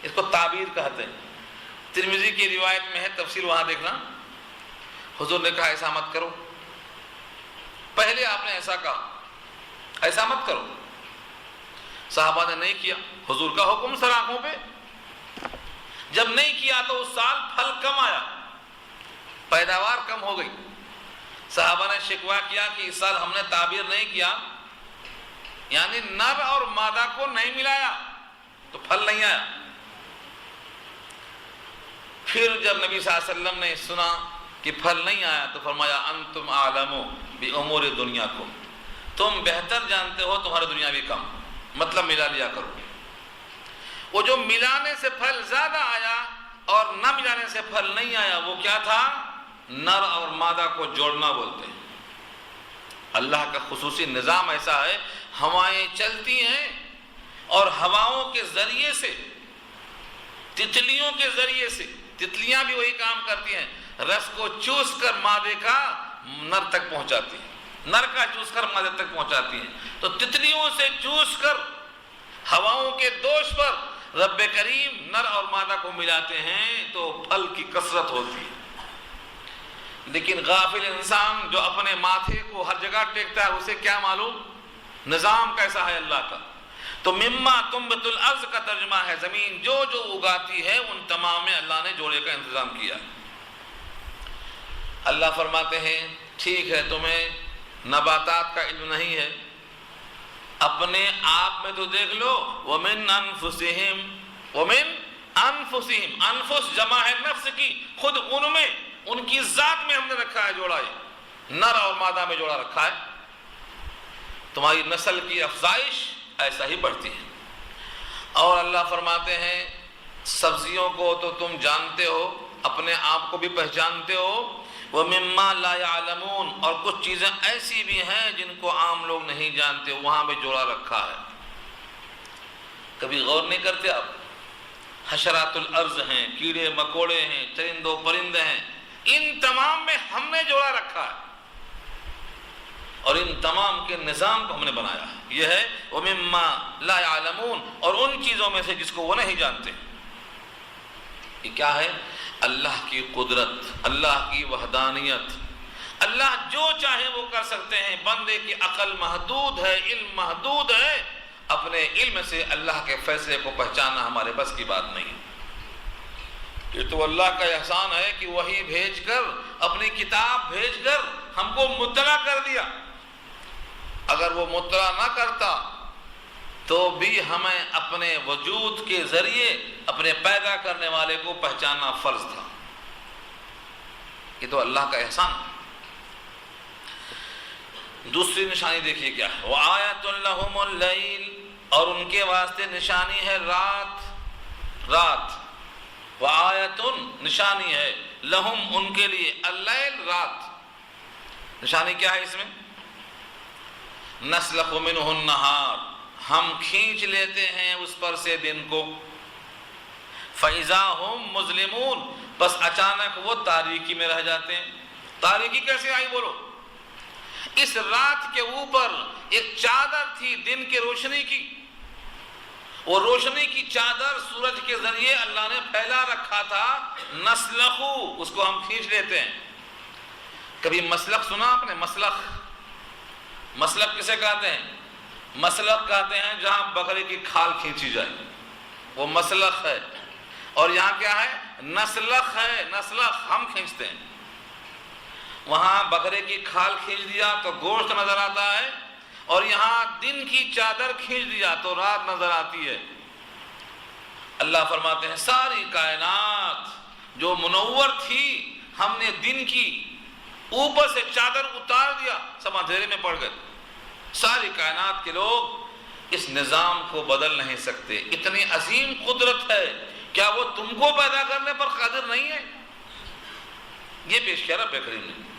اس کو تعبیر کہتے ہیں۔ ترمذی کی روایت میں ہے، تفسیر وہاں دیکھنا، حضور نے کہا ایسا مت کرو، پہلے آپ نے ایسا کہا ایسا مت کرو، صحابہ نے نہیں کیا، حضور کا حکم سر آنکھوں پہ، جب نہیں کیا تو اس سال پھل کم آیا، پیداوار کم ہو گئی۔ صحابہ نے شکوہ کیا کہ اس سال ہم نے تعبیر نہیں کیا، یعنی نر اور مادہ کو نہیں ملایا تو پھل نہیں آیا۔ پھر جب نبی صلی اللہ علیہ وسلم نے سنا کہ پھل نہیں آیا تو فرمایا انتم اعلم بامور دنیاکم، تم بہتر جانتے ہو تمہاری دنیا بھی کم، مطلب ملا لیا کرو۔ وہ جو ملانے سے پھل زیادہ آیا اور نہ ملانے سے پھل نہیں آیا وہ کیا تھا؟ نر اور مادہ کو جوڑنا بولتے ہیں۔ اللہ کا خصوصی نظام ایسا ہے، ہوائیں چلتی ہیں اور ہواؤں کے ذریعے سے، تتلیوں کے ذریعے سے، تتلیاں بھی وہی کام کرتی ہیں، رس کو چوس کر مادے کا نر تک پہنچاتی ہیں، نر کا چوس کر مادے تک پہنچاتی ہیں۔ تو تتلیوں سے چوس کر ہواؤں کے دوش پر رب کریم نر اور مادہ کو ملاتے ہیں تو پھل کی کثرت ہوتی ہے۔ لیکن غافل انسان جو اپنے ماتھے کو ہر جگہ ٹیکتا ہے، اسے کیا معلوم نظام کیسا ہے اللہ کا۔ تو مما تنبت الارض کا ترجمہ ہے زمین جو جو اگاتی ہے ان تمام میں اللہ نے جوڑے کا انتظام کیا۔ اللہ فرماتے ہیں ٹھیک ہے تمہیں نباتات کا علم نہیں ہے، اپنے آپ میں تو دیکھ لو، وَمِنْ أَنفُسِهِمْ وَمِنْ أَنفُسِهِمْ، انفس جمع ہے نفس کی، خود ان میں، ان کی ذات میں ہم نے رکھا ہے جوڑا، ہے نر اور مادہ میں جوڑا رکھا ہے۔ تمہاری نسل کی افزائش ایسا ہی بڑھتی ہے۔ اور اللہ فرماتے ہیں سبزیوں کو تو تم جانتے ہو، اپنے آپ کو بھی پہچانتے ہو، وَمِمَّا لَا يَعْلَمُونَ، اور کچھ چیزیں ایسی بھی ہیں جن کو عام لوگ نہیں جانتے، وہاں بھی جوڑا رکھا ہے۔ کبھی غور نہیں کرتے آپ؟ حشرات الارض ہیں، کیڑے مکوڑے ہیں، چرند و پرندے ہیں، ان تمام میں ہم نے جوڑا رکھا ہے اور ان تمام کے نظام کو ہم نے بنایا ہے۔ یہ ہے وَمِمَّا لَا يَعْلَمُونَ، اور ان چیزوں میں سے جس کو وہ نہیں جانتے۔ یہ کیا ہے؟ اللہ کی قدرت، اللہ کی وحدانیت۔ اللہ جو چاہے وہ کر سکتے ہیں، بندے کی عقل محدود ہے، علم محدود ہے، اپنے علم سے اللہ کے فیصلے کو پہچاننا ہمارے بس کی بات نہیں۔ یہ تو اللہ کا احسان ہے کہ وحی بھیج کر، اپنی کتاب بھیج کر ہم کو مطلع کر دیا۔ اگر وہ مطلع نہ کرتا تو بھی ہمیں اپنے وجود کے ذریعے اپنے پیدا کرنے والے کو پہچاننا فرض تھا۔ یہ تو اللہ کا احسان ہے۔ دوسری نشانی دیکھیے کیا ہے، وَآیَةٌ لَهُمُ اللَّيْلِ، اور ان کے واسطے نشانی ہے رات۔ رات وَآیَةٌ نشانی ہے، لہم ان کے لیے، اللیل رات۔ نشانی کیا ہے اس میں؟ نسلخ منہ النہار، ہم کھینچ لیتے ہیں اس پر سے دن کو، فَإِذَا هُمْ مُظْلِمُونَ، بس اچانک وہ تاریکی میں رہ جاتے ہیں۔ تاریکی کیسے آئی بولو؟ اس رات کے اوپر ایک چادر تھی دن کی روشنی کی، وہ روشنی کی چادر سورج کے ذریعے اللہ نے پھیلا رکھا تھا، نسلخو، اس کو ہم کھینچ لیتے ہیں۔ کبھی مسلخ سنا آپ نے؟ مسلخ، مسلخ کسے کہتے ہیں؟ مسلخ کہتے ہیں جہاں بکرے کی کھال کھینچی جائے، وہ مسلخ ہے۔ اور یہاں کیا ہے؟ نسلخ ہے، نسلخ ہم کھینچتے ہیں۔ وہاں بکرے کی کھال کھینچ دیا تو گوشت نظر آتا ہے، اور یہاں دن کی چادر کھینچ دیا تو رات نظر آتی ہے۔ اللہ فرماتے ہیں ساری کائنات جو منور تھی، ہم نے دن کی اوپر سے چادر اتار دیا، سب اندھیرے میں پڑ گئے۔ ساری کائنات کے لوگ اس نظام کو بدل نہیں سکتے۔ اتنی عظیم قدرت ہے، کیا وہ تم کو پیدا کرنے پر قادر نہیں ہے؟ یہ پیش کیا رب کریم نے۔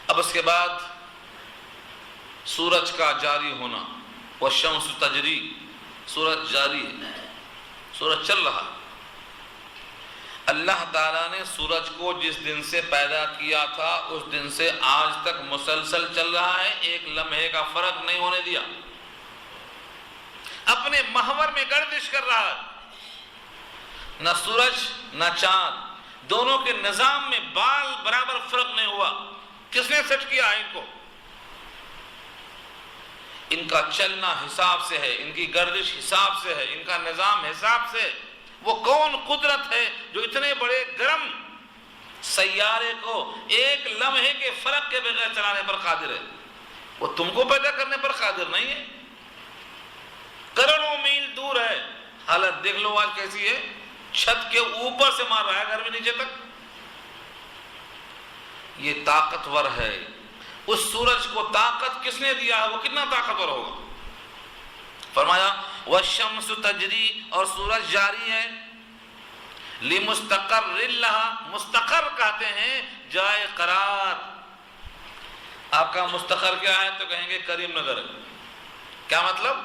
اب اس کے بعد سورج کا جاری ہونا، والشمس تجری، سورج جاری ہے، سورج چل رہا ہے۔ اللہ تعالیٰ نے سورج کو جس دن سے پیدا کیا تھا اس دن سے آج تک مسلسل چل رہا ہے، ایک لمحے کا فرق نہیں ہونے دیا، اپنے محور میں گردش کر رہا ہے۔ نہ سورج نہ چاند، دونوں کے نظام میں بال برابر فرق نہیں ہوا۔ کس نے سیٹ کیا ہے ان کو؟ ان کا چلنا حساب سے ہے، ان کی گردش حساب سے ہے، ان کا نظام حساب سے ہے۔ وہ کون قدرت ہے جو اتنے بڑے گرم سیارے کو ایک لمحے کے فرق کے بغیر چلانے پر قادر ہے؟ وہ تم کو پیدا کرنے پر قادر نہیں ہے، کروڑوں میل دور ہے۔ حالت دیکھ لو آج کیسی ہے، چھت کے اوپر سے مار رہا ہے گھر میں نیچے تک۔ یہ طاقتور ہے۔ اس سورج کو طاقت کس نے دیا ہے؟ وہ کتنا طاقتور ہوگا؟ فرمایا والشمس تجری، اور سورج جاری ہے، لمستقر لہا، مستقر کہتے ہیں جائے قرار، آپ کا مستقر کیا ہے؟ تو کہیں گے کریم نگر ہے۔ کیا مطلب؟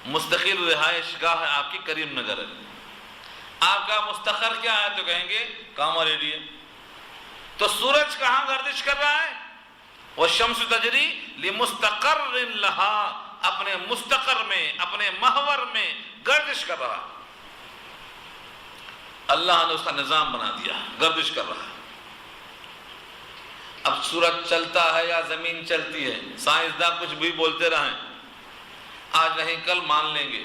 مستقل رہائش گاہ ہے آپ کی کریم نگر ہے۔ آپ کا مستقر کیا ہے؟ تو کہیں گے کاما ریڈی ہے۔ تو سورج کہاں گردش کر رہا ہے؟ والشمس تجری لمستقر لہا، اپنے مستقر میں، اپنے محور میں گردش کر رہا۔ اللہ نے اس کا نظام بنا دیا، گردش کر رہا ہے۔ اب سورج چلتا ہے یا زمین چلتی ہے، سائنسداں کچھ بھی بولتے رہیں، آج نہیں کل مان لیں گے۔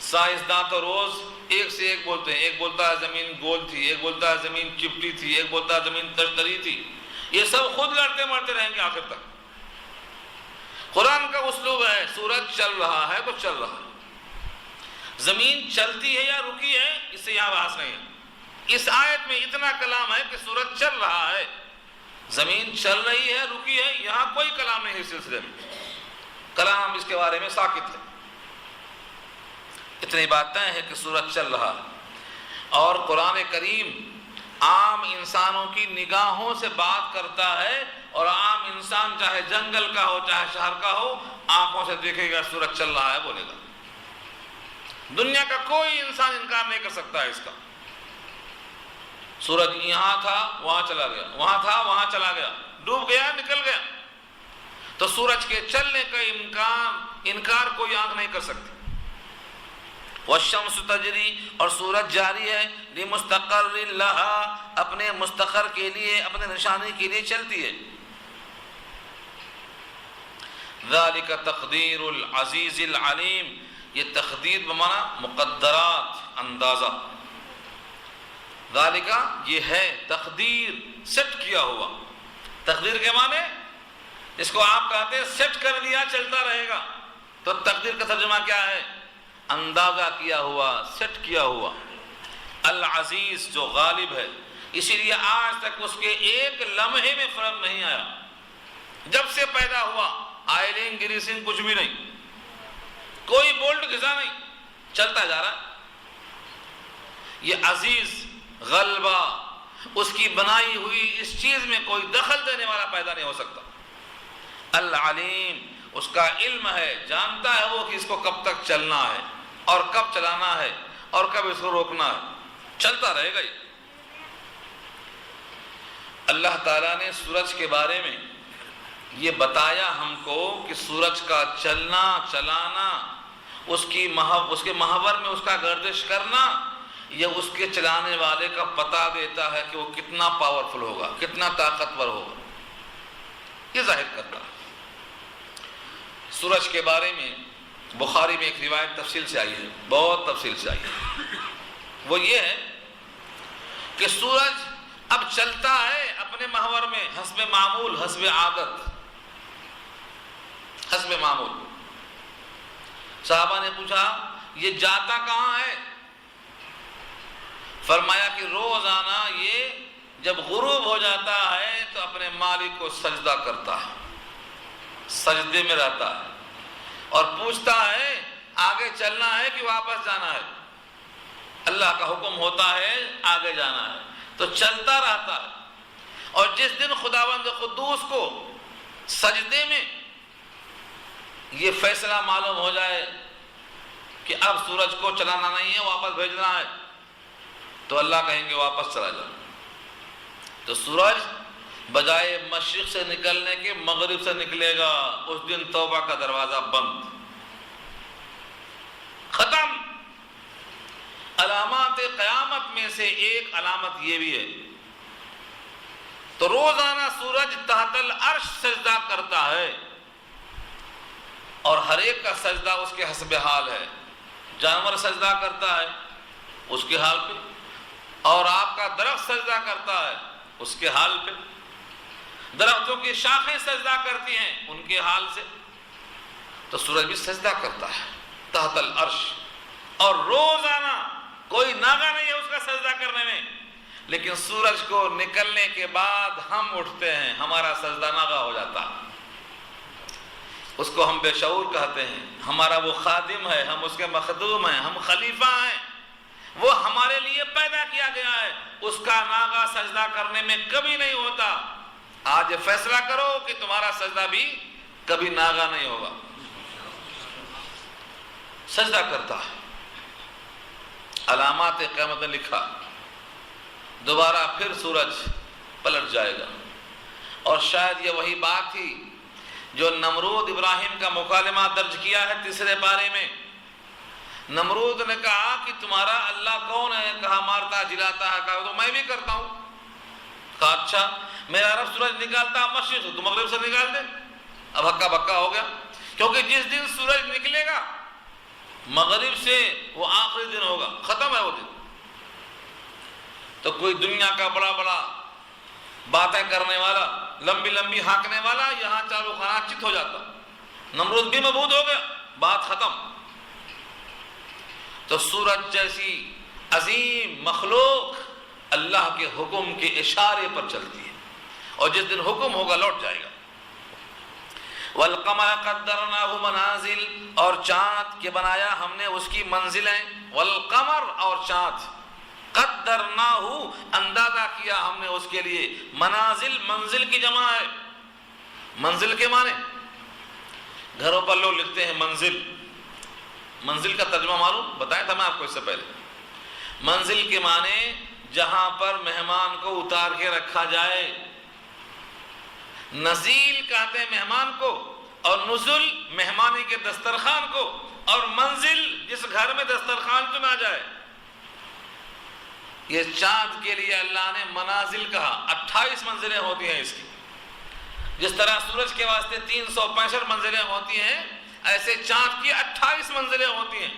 سائنسداں تو روز ایک سے ایک بولتے ہیں، ایک بولتا ہے زمین گول تھی، ایک بولتا ہے زمین چپٹی تھی، ایک بولتا ہے زمین ترتری تھی۔ یہ سب خود لڑتے مرتے رہیں گے آخر تک۔ قرآن کا اسلوب ہے سورج چل رہا ہے تو چل رہا ہے، زمین چلتی ہے یا رکی ہے اس سے یہاں بحث نہیں ہے۔ اس آیت میں اتنا کلام ہے کہ سورج چل رہا ہے، زمین چل رہی ہے رکی ہے، یہاں کوئی کلام نہیں ہے۔ اس سلسلے میں کلام اس کے بارے میں ساکت ہے۔ اتنی باتیں ہیں کہ سورج چل رہا ہے، اور قرآن کریم عام انسانوں کی نگاہوں سے بات کرتا ہے، اور عام انسان چاہے جنگل کا ہو چاہے شہر کا ہو، آنکھوں سے دیکھے گا سورج چل رہا ہے بولے گا۔ دنیا کا کوئی انسان انکار نہیں کر سکتا ہے اس کا۔ سورج یہاں تھا وہاں چلا گیا، وہاں تھا وہاں چلا گیا، ڈوب گیا نکل گیا، تو سورج کے چلنے کا انکار کوئی آنکھ نہیں کر سکتی۔ والشمس تجری، اور سورج جاری ہے، لمستقر لہا، اپنے مستقر کے لیے، اپنے نشانی کے لیے چلتی ہے۔ ذالک تقدیر العزیز العلیم، یہ تقدیر بمانا مقدرات، اندازہ۔ ذالک یہ ہے تقدیر، سیٹ کیا ہوا۔ تقدیر کے معنی اس کو آپ کہتے ہیں سیٹ کر دیا چلتا رہے گا، تو تقدیر کا ترجمہ کیا ہے؟ اندازہ کیا ہوا، سیٹ کیا ہوا۔ العزیز جو غالب ہے، اسی لیے آج تک اس کے ایک لمحے میں فرق نہیں آیا۔ جب سے پیدا ہوا آئلنگ گریسنگ کچھ بھی نہیں، کوئی بولٹ گھسا نہیں، چلتا جا رہا ہے۔ یہ عزیز غلبہ، اس کی بنائی ہوئی اس چیز میں کوئی دخل دینے والا پیدا نہیں ہو سکتا۔ العلیم، اس کا علم ہے، جانتا ہے وہ کہ اس کو کب تک چلنا ہے اور کب چلانا ہے اور کب اس کو روکنا ہے، چلتا رہے گا۔ اللہ تعالیٰ نے سورج کے بارے میں یہ بتایا ہم کو کہ سورج کا چلنا چلانا، اس کے محور میں اس کا گردش کرنا، یہ اس کے چلانے والے کا پتہ دیتا ہے کہ وہ کتنا پاورفل ہوگا، کتنا طاقتور ہوگا، یہ ظاہر کرتا ہے۔ سورج کے بارے میں بخاری میں ایک روایت تفصیل سے آئی ہے، بہت تفصیل سے آئی ہے۔ وہ یہ ہے کہ سورج اب چلتا ہے اپنے محور میں، حسب معمول، حسب عادت، حسب معمول۔ صحابہ نے پوچھا یہ جاتا کہاں ہے؟ فرمایا کہ روزانہ یہ جب غروب ہو جاتا ہے تو اپنے مالک کو سجدہ کرتا ہے، سجدے میں رہتا ہے، اور پوچھتا ہے آگے چلنا ہے کہ واپس جانا ہے۔ اللہ کا حکم ہوتا ہے آگے جانا ہے تو چلتا رہتا ہے۔ اور جس دن خداوند قدوس کو سجدے میں یہ فیصلہ معلوم ہو جائے کہ اب سورج کو چلانا نہیں ہے، واپس بھیجنا ہے، تو اللہ کہیں گے واپس چلا جاؤ، تو سورج بجائے مشرق سے نکلنے کے مغرب سے نکلے گا۔ اس دن توبہ کا دروازہ بند، ختم۔ علامات قیامت میں سے ایک علامت یہ بھی ہے۔ تو روزانہ سورج تحت العرش سجدہ کرتا ہے، اور ہر ایک کا سجدہ اس کے حسب حال ہے۔ جانور سجدہ کرتا ہے اس کے حال پہ، اور آپ کا درخت سجدہ کرتا ہے اس کے حال پہ، درختوں کی شاخیں سجدہ کرتی ہیں ان کے حال سے، تو سورج بھی سجدہ کرتا ہے تحت العرش، اور روزانہ کوئی ناغہ نہیں ہے اس کا سجدہ کرنے میں۔ لیکن سورج کو نکلنے کے بعد ہم اٹھتے ہیں، ہمارا سجدہ ناغہ ہو جاتا ہے، اس کو ہم بے شعور کہتے ہیں۔ ہمارا وہ خادم ہے، ہم اس کے مخدوم ہیں، ہم خلیفہ ہیں، وہ ہمارے لیے پیدا کیا گیا ہے، اس کا ناغہ سجدہ کرنے میں کبھی نہیں ہوتا۔ آج فیصلہ کرو کہ تمہارا سجدہ بھی کبھی ناغا نہیں ہوگا. سجدہ کرتا ہے. علامات قیامت نے لکھا دوبارہ پھر سورج پلٹ جائے گا. اور شاید یہ وہی بات تھی جو نمرود ابراہیم کا مکالمہ درج کیا ہے 3 پارے میں. نمرود نے کہا کہ تمہارا اللہ کون ہے؟ کہا مارتا جلاتا ہے. کہا تو میں بھی کرتا ہوں. کہا اچھا میرا رب سورج نکالتا مشرق سے تو مغرب سے نکال دے. اب ہکا بکا ہو گیا، کیونکہ جس دن سورج نکلے گا مغرب سے وہ آخری دن ہوگا، ختم ہے وہ دن. تو کوئی دنیا کا بڑا بڑا باتیں کرنے والا، لمبی لمبی ہانکنے والا یہاں چاروں خانہ چت ہو جاتا. نمرود بھی مبعوث ہو گیا، بات ختم. تو سورج جیسی عظیم مخلوق اللہ کے حکم کے اشارے پر چلتی ہے، اور جس دن حکم ہوگا لوٹ جائے گا. والقمر قدرناہ منازل، اور چاند کے بنایا ہم نے اس کی منزلیں. والقمر، اور چاند. قدرناہ، اندازہ کیا ہم نے اس کے لیے. منازل، منزل کی جمع ہے. منزل کے معنی گھروں پر لوگ لکھتے ہیں منزل. منزل کا ترجمہ معلوم بتایا تھا میں آپ کو اس سے پہلے. منزل کے معنی جہاں پر مہمان کو اتار کے رکھا جائے. نزیل کہتے ہیں مہمان کو، اور نزل مہمانی کے دسترخوان کو، اور منزل جس گھر میں دسترخوان تو نہ جائے. یہ چاند کے لیے اللہ نے منازل کہا. 28 منزلیں ہوتی ہیں اس کی. جس طرح سورج کے واسطے 365 منزلیں ہوتی ہیں، ایسے چاند کی 28 منزلیں ہوتی ہیں.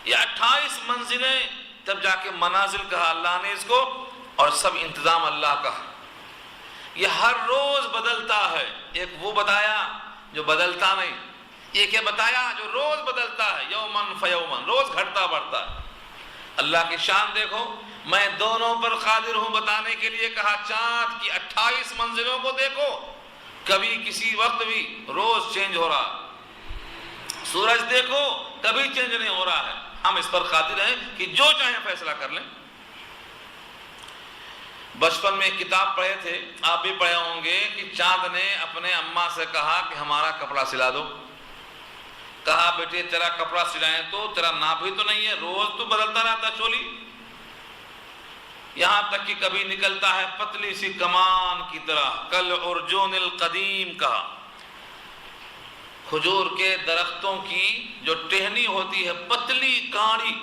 یہ 28 منزلیں تب جا کے منازل کہا اللہ نے اس کو. اور سب انتظام اللہ کا ہے. یہ ہر روز بدلتا ہے. ایک وہ بتایا جو بدلتا نہیں، ایک یہ بتایا جو روز بدلتا ہے. یومن فیومن، روز گھٹتا بڑھتا ہے. اللہ کی شان دیکھو. میں دونوں پر قادر ہوں بتانے کے لیے کہا. چاند کی 28 منزلوں کو دیکھو، کبھی کسی وقت بھی روز چینج ہو رہا. سورج دیکھو کبھی چینج نہیں ہو رہا ہے. ہم اس پر قادر ہیں کہ جو چاہیں فیصلہ کر لیں. بچپن میں ایک کتاب پڑھے تھے، آپ بھی پڑھے ہوں گے، کہ چاند نے اپنے اماں سے کہا کہ ہمارا کپڑا سلا دو. کہا بیٹے تیرا کپڑا سلائیں تو تیرا ناپ ہی تو نہیں ہے، روز تو بدلتا رہتا چولی. یہاں تک کہ کبھی نکلتا ہے پتلی سی کمان کی طرح. کل ارجون القدیم کہا. کھجور کے درختوں کی جو ٹہنی ہوتی ہے پتلی کاڑی،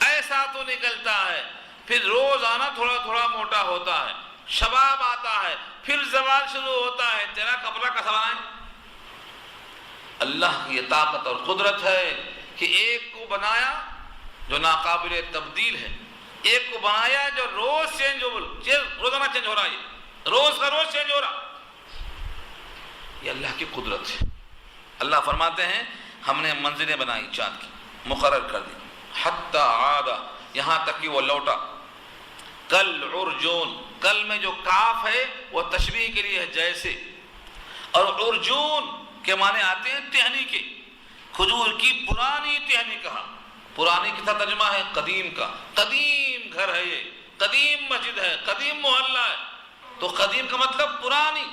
ایسا تو نکلتا ہے. پھر روز آنا تھوڑا تھوڑا موٹا ہوتا ہے. شباب آتا ہے، پھر زوال شروع ہوتا ہے. تیرا کپڑا کیسا بنائیں؟ اللہ کی یہ طاقت اور قدرت ہے کہ ایک کو بنایا جو ناقابل تبدیل ہے، ایک کو بنایا جو روز روزانہ چینج ہو رہا ہے، روز کا روز چینج ہو رہا. یہ اللہ کی قدرت ہے. اللہ فرماتے ہیں ہم نے منزلیں بنائی چاند کی، مقرر کر دی. حتی عاد، یہاں تک کہ وہ لوٹا. کل عرجون، کل میں جو کاف ہے وہ تشبیہ کے لیے ہے جیسے. اور عرجون کے معنی آتے ہیں ٹہنی کے. کھجور کی پرانی ٹہنی کہا. پرانی کس کا ترجمہ ہے؟ قدیم کا. قدیم گھر ہے یہ، قدیم مسجد ہے، قدیم محلہ ہے. تو قدیم کا مطلب پرانی.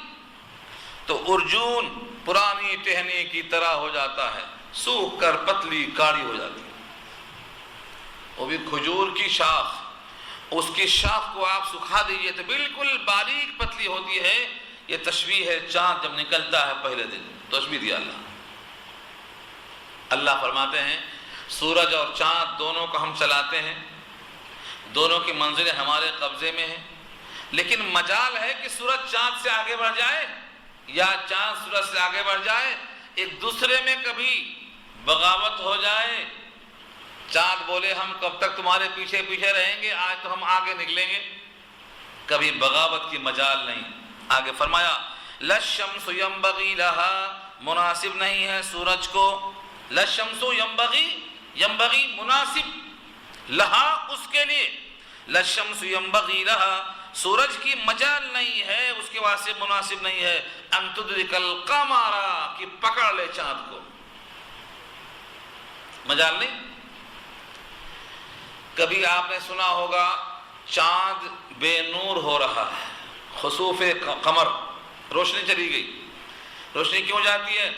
تو ارجون پرانی ٹہنی کی طرح ہو جاتا ہے، سوکھ کر پتلی کاڑی ہو جاتی ہے. وہ بھی کھجور کی شاخ، اس کی شاخ کو آپ سکھا دیجئے تو بالکل باریک پتلی ہوتی ہے. یہ تشبیہ ہے چاند جب نکلتا ہے پہلے دن. تشبیہ دیا اللہ. اللہ فرماتے ہیں سورج اور چاند دونوں کو ہم چلاتے ہیں، دونوں کی منزلیں ہمارے قبضے میں ہیں. لیکن مجال ہے کہ سورج چاند سے آگے بڑھ جائے یا چاند سورج سے آگے بڑھ جائے. ایک دوسرے میں کبھی بغاوت ہو جائے. چاند بولے ہم کب تک تمہارے پیچھے پیچھے رہیں گے، آج تو ہم آگے نکلیں گے. کبھی بغاوت کی مجال نہیں. آگے فرمایا لَلشَّمْسُ يَنبَغِي لَهَا، مناسب نہیں ہے سورج کو. لَلشَّمْسُ يَنبَغِي مناسب، لہا اس کے لیے. لَلشَّمْسُ يَنبَغِي لَهَا، سورج کی مجال نہیں ہے، اس کے واسطے مناسب نہیں ہے. أَن تُدْرِكَ الْقَمَرَ، کہ پکڑ لے چاند کو. مجال نہیں. کبھی آپ نے سنا ہوگا چاند بے نور ہو رہا ہے، خسوف قمر. روشنی چلی گئی. روشنی کیوں جاتی ہے؟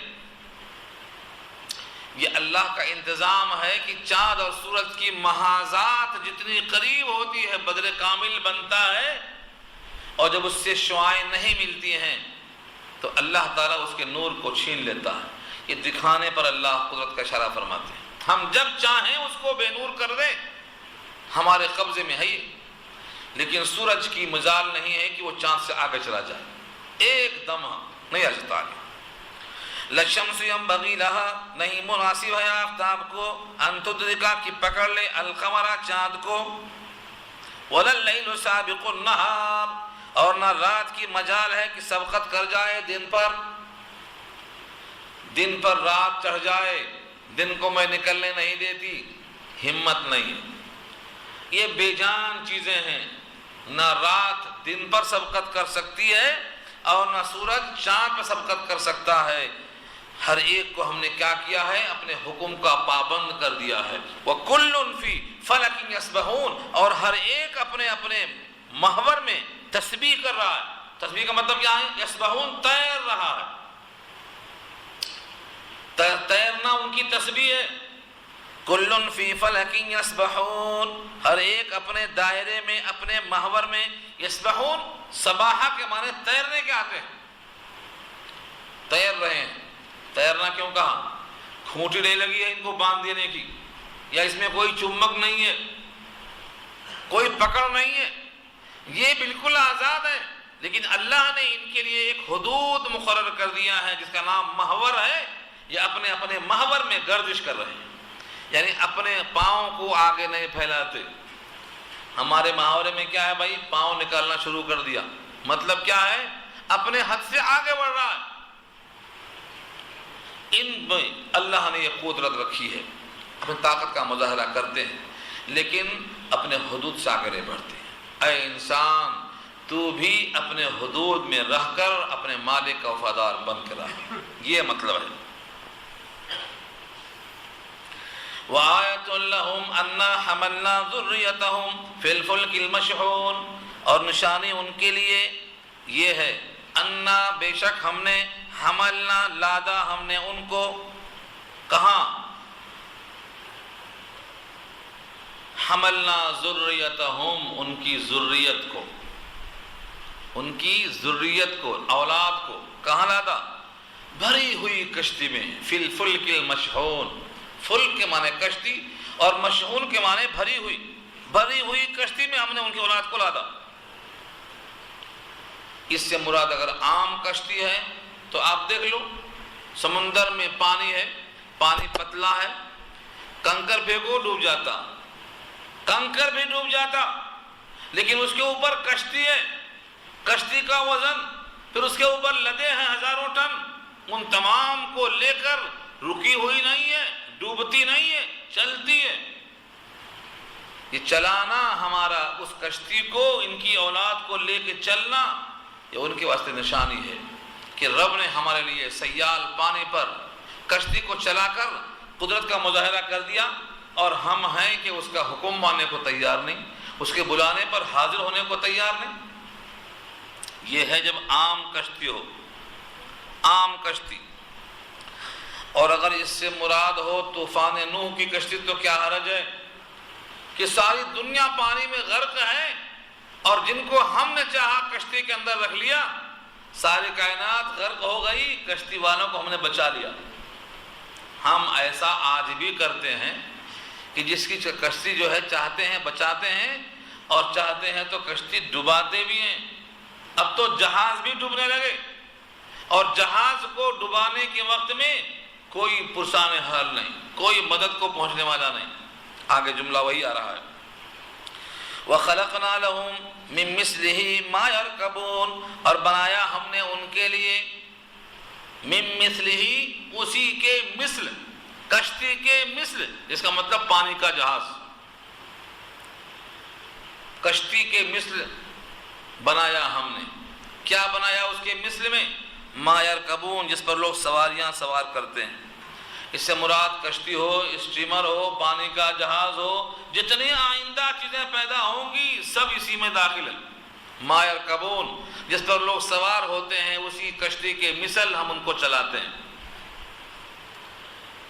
یہ اللہ کا انتظام ہے کہ چاند اور سورج کی محاذات جتنی قریب ہوتی ہے بدر کامل بنتا ہے، اور جب اس سے شعاعیں نہیں ملتی ہیں تو اللہ تعالیٰ اس کے نور کو چھین لیتا ہے. یہ دکھانے پر اللہ قدرت کا اشارہ فرماتے ہیں. ہم جب چاہیں اس کو بے نور کر دیں، ہمارے قبضے میں ہے یہ. لیکن سورج کی مجال نہیں ہے کہ وہ چاند سے آگے چلا جائے، ایک دم نہیں آ سکتا آگے. لَلشَّمْسُ يَنبَغِي لَهَا، نہیں مناسب ہے آفتاب کو، ان تدرکا کی پکڑ لے القمر چاند کو، وَلَا اللَّيْلُ سَابِقُ النَّهَارِ، اور نہ رات کی مجال ہے کہ سبقت کر جائے دن پر. دن پر رات چڑھ جائے، دن کو میں نکلنے نہیں دیتی، ہمت نہیں ہے. یہ بے جان چیزیں ہیں. نہ رات دن پر سبقت کر سکتی ہے اور نہ سورج چاند پر سبقت کر سکتا ہے. ہر ایک کو ہم نے کیا کیا ہے؟ اپنے حکم کا پابند کر دیا ہے. وَكُلٌّ فِي فَلَكٍ يَسْبَحُونَ، اور ہر ایک اپنے اپنے محور میں تسبیح کر رہا ہے. تسبیح کا مطلب کیا ہے؟ یسبحون، تیر رہا ہے. تیرنا ان کی تسبیح ہے. کلٌ فی فلک یسبحون، ہر ایک اپنے دائرے میں اپنے محور میں. یسبحون سباحہ کے معنی تیرنے کے آتے ہیں. تیر رہے ہیں. تیرنا کیوں کہا؟ کھوٹی نہیں لگی ہے ان کو باندھ دینے کی، یا اس میں کوئی چمک نہیں ہے، کوئی پکڑ نہیں ہے، یہ بالکل آزاد ہے. لیکن اللہ نے ان کے لیے ایک حدود مقرر کر دیا ہے جس کا نام محور ہے. یہ اپنے اپنے محور میں گردش کر رہے ہیں، یعنی اپنے پاؤں کو آگے نہیں پھیلاتے. ہمارے محاورے میں کیا ہے بھائی؟ پاؤں نکالنا شروع کر دیا، مطلب کیا ہے؟ اپنے حد سے آگے بڑھ رہا ہے. ان میں اللہ نے یہ قدرت رکھی ہے، اپنی طاقت کا مظاہرہ کرتے ہیں لیکن اپنے حدود سے آگے نہیں بڑھتے. اے انسان، تو بھی اپنے حدود میں رہ کر اپنے مالک کا وفادار بن کے رہ. یہ مطلب ہے. وَآيَةٌ لَهُمْ أَنَّا حَمَلْنَا ذُرِّيَّتَهُمْ فِي الْفُلْكِ الْمَشْحُونِ، اور نشانی ان کے لیے یہ ہے، انا بے شک ہم نے، حملنا لادا ہم نے ان کو. کہاں؟ حملنا ذریتہم، ان کی ذریت کو، ان کی ذریت کو، اولاد کو. کہاں لادا؟ بھری ہوئی کشتی میں. فی الفلک المشحون، فلک کے معنی کشتی اور مشحون کے معنی بھری ہوئی. بھری ہوئی کشتی میں ہم نے ان کی اولاد کو لادا. اس سے مراد اگر عام کشتی ہے تو آپ دیکھ لو، سمندر میں پانی ہے، پانی پتلا ہے، کنکر پھینکو ڈوب جاتا، کنکر بھی ڈوب جاتا. لیکن اس کے اوپر کشتی ہے، کشتی کا وزن، پھر اس کے اوپر لدے ہیں ہزاروں ٹن. ان تمام کو لے کر رکی ہوئی نہیں ہے، ڈوبتی نہیں ہے، چلتی ہے. یہ چلانا ہمارا، اس کشتی کو، ان کی اولاد کو لے کے چلنا، یہ ان کے واسطے نشانی ہے کہ رب نے ہمارے لیے سیال پانی پر کشتی کو چلا کر قدرت کا مظاہرہ کر دیا. اور ہم ہیں کہ اس کا حکم ماننے کو تیار نہیں، اس کے بلانے پر حاضر ہونے کو تیار نہیں. یہ ہے جب عام کشتی ہو، عام کشتی. اور اگر اس سے مراد ہو طوفان نوح کی کشتی تو کیا حرج ہے کہ ساری دنیا پانی میں غرق ہے اور جن کو ہم نے چاہا کشتی کے اندر رکھ لیا، ساری کائنات غرق ہو گئی، کشتی والوں کو ہم نے بچا لیا. ہم ایسا آج بھی کرتے ہیں کہ جس کی کشتی جو ہے چاہتے ہیں بچاتے ہیں، اور چاہتے ہیں تو کشتی ڈباتے بھی ہیں. اب تو جہاز بھی ڈوبنے لگے، اور جہاز کو ڈبانے کے وقت میں کوئی پرسان حال نہیں، کوئی مدد کو پہنچنے والا نہیں. آگے جملہ وہی آ رہا ہے، وَخَلَقْنَا لَهُم مِّن مِّثْلِهِ مَا يَرْكَبُونَ، اور بنایا ہم نے ان کے لیے مِن مِّثْلِهِ، اسی کے مثل، کشتی کے مثل، جس کا مطلب پانی کا جہاز. کشتی کے مثل بنایا ہم نے. کیا بنایا اس کے مثل میں؟ ما یرکبون، جس پر لوگ سواریاں سوار کرتے ہیں. اس سے مراد کشتی ہو، اسٹیمر ہو، پانی کا جہاز ہو، جتنی آئندہ چیزیں پیدا ہوں گی سب اسی میں داخل ہیں. ما یرکبون، جس پر لوگ سوار ہوتے ہیں اسی کشتی کے مثل ہم ان کو چلاتے ہیں۔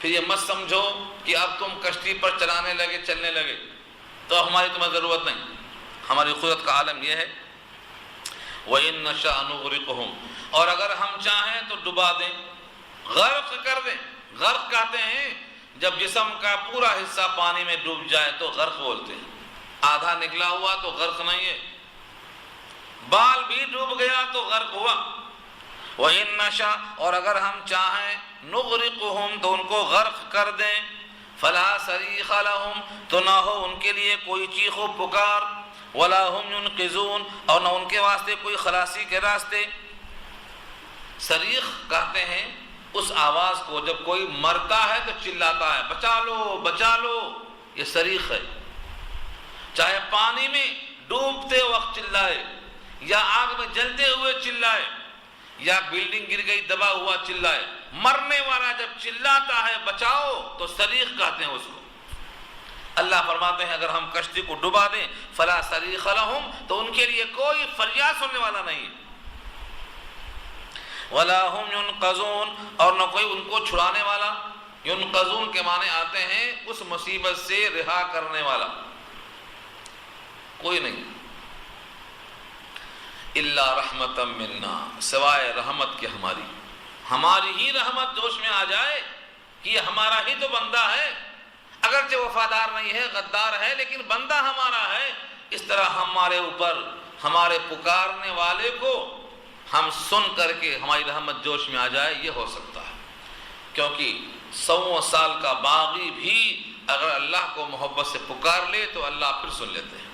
پھر یہ مت سمجھو کہ اب تم کشتی پر چلانے لگے، چلنے لگے تو ہماری تمہیں ضرورت نہیں۔ ہماری قدرت کا عالم یہ ہے وَإِن نَشَأْ نُغْرِقْهُمْ، اور اگر ہم چاہیں تو ڈبا دیں، غرق کر دیں۔ غرق کہتے ہیں جب جسم کا پورا حصہ پانی میں ڈوب جائے تو غرق بولتے ہیں، آدھا نکلا ہوا تو غرق نہیں ہے، بال بھی ڈوب گیا تو غرق ہوا۔ وَإِن نَشَأْ، اور اگر ہم چاہیں نُغْرِقْهُمْ، تو ان کو غرق کر دیں، فَلَا صَرِيخَ لَهُمْ، تو نہ ہو ان کے لیے کوئی چیخ و پکار، وَلَا هُمْ يُنْقِذُونَ، اور نہ ان کے واسطے کوئی خلاصی کے راستے۔ صریخ کہتے ہیں اس آواز کو جب کوئی مرتا ہے تو چلاتا ہے، بچا لو بچا لو، یہ صریخ ہے۔ چاہے پانی میں ڈوبتے وقت چلائے، یا آگ میں جلتے ہوئے چلائے، یا بلڈنگ گر گئی دبا ہوا چلائے، مرنے والا جب چلاتا ہے بچاؤ تو صریخ کہتے ہیں اس کو۔ اللہ فرماتے ہیں اگر ہم کشتی کو ڈبا دیں فلا صریخ لہم، تو ان کے لیے کوئی فریاد سننے والا نہیں، ولا هم ينقذون، اور نہ کوئی ان کو چھڑانے والا۔ ينقذون کے معنی آتے ہیں اس مصیبت سے رہا کرنے والا، کوئی نہیں۔ الا رحمتا منا، سوائے رحمت کے ہماری ہی رحمت جوش میں آ جائے کہ یہ ہمارا ہی تو بندہ ہے، اگرچہ وفادار نہیں ہے، غدار ہے، لیکن بندہ ہمارا ہے۔ اس طرح ہمارے اوپر ہمارے پکارنے والے کو ہم سن کر کے ہماری رحمت جوش میں آ جائے، یہ ہو سکتا ہے، کیونکہ 100 سال کا باغی بھی اگر اللہ کو محبت سے پکار لے تو اللہ پھر سن لیتے ہیں۔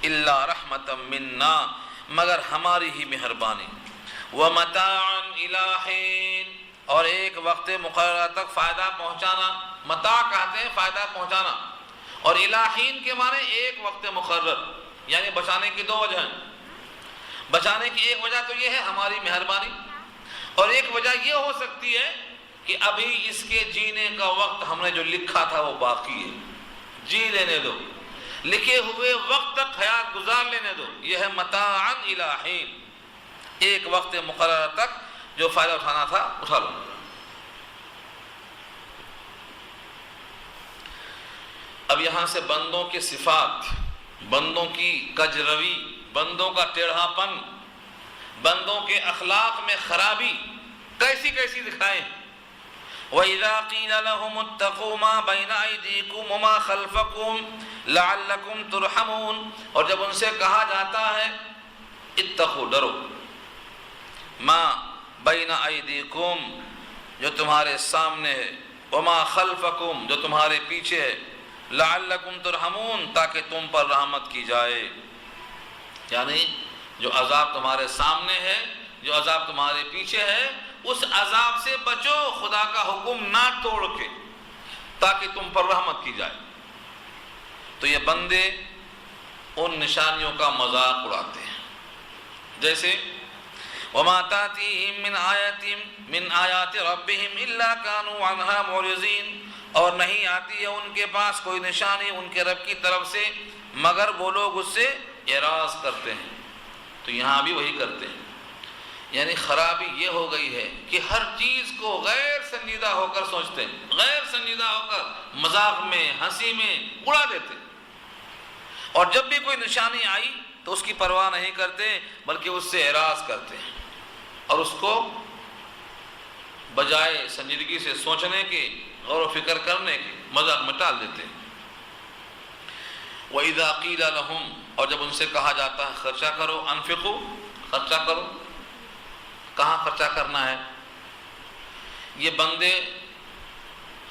الا رحمتا منا، مگر ہماری ہی مہربانی۔ ومتاعا الی حین، اور ایک وقت مقررہ تک فائدہ پہنچانا، متاع کہتے ہیں فائدہ پہنچانا، اور الی حین کے معنی ایک وقت مقرر، یعنی بچانے کی دو وجہ ہیں۔ بچانے کی ایک وجہ تو یہ ہے ہماری مہربانی، اور ایک وجہ یہ ہو سکتی ہے کہ ابھی اس کے جینے کا وقت ہم نے جو لکھا تھا وہ باقی ہے، جی لینے دو، لکھے ہوئے وقت تک حیات گزار لینے دو، یہ ہے متاعا الی حین، ایک وقت مقررہ تک جو فائدہ اٹھانا تھا اٹھا لو۔ اب یہاں سے بندوں کے صفات، بندوں کی کجروی، بندوں کا ٹیڑھا پن، بندوں کے اخلاق میں خرابی کیسی کیسی دکھائیں۔ وَإِذَا قِيلَ لَهُمُ اتَّقُوا مَا بَيْنَ أَيْدِيكُمْ وَمَا خَلْفَكُمْ لَعَلَّكُمْ تُرْحَمُونَ، اور جب ان سے کہا جاتا ہے اتقوا، ڈرو، ما بین ایدیکم، جو تمہارے سامنے ہے، وما خلفکم، جو تمہارے پیچھے ہے، لعلکم ترحمون، تاکہ تم پر رحمت کی جائے۔ یعنی جو عذاب تمہارے سامنے ہے، جو عذاب تمہارے پیچھے ہے، اس عذاب سے بچو خدا کا حکم نہ توڑ کے، تاکہ تم پر رحمت کی جائے۔ تو یہ بندے ان نشانیوں کا مذاق اڑاتے ہیں، جیسے وَمَا تَأْتِيهِم مِّنْ آيَةٍ مِّنْ آيَاتِ رَبِّهِمْ إِلَّا كَانُوا عَنْهَا مُعْرِضِينَ، اور نہیں آتی ہے ان کے پاس کوئی نشانی ان کے رب کی طرف سے مگر وہ لوگ اس سے اعراض کرتے ہیں۔ تو یہاں بھی وہی کرتے ہیں، یعنی خرابی یہ ہو گئی ہے کہ ہر چیز کو غیر سنجیدہ ہو کر سوچتے ہیں، غیر سنجیدہ ہو کر مذاق میں، ہنسی میں اڑا دیتے ہیں، اور جب بھی کوئی نشانی آئی تو اس کی پرواہ نہیں کرتے بلکہ اس سے اعراض کرتے ہیں، اور اس کو بجائے سنجیدگی سے سوچنے کے، غور و فکر کرنے کے، مذاق میں ٹال دیتے ہیں۔ وَإِذَا قِيلَ لَهُمْ، اور جب ان سے کہا جاتا ہے خرچہ کرو، انفقوا، خرچہ کرو، کہاں خرچہ کرنا ہے؟ یہ بندے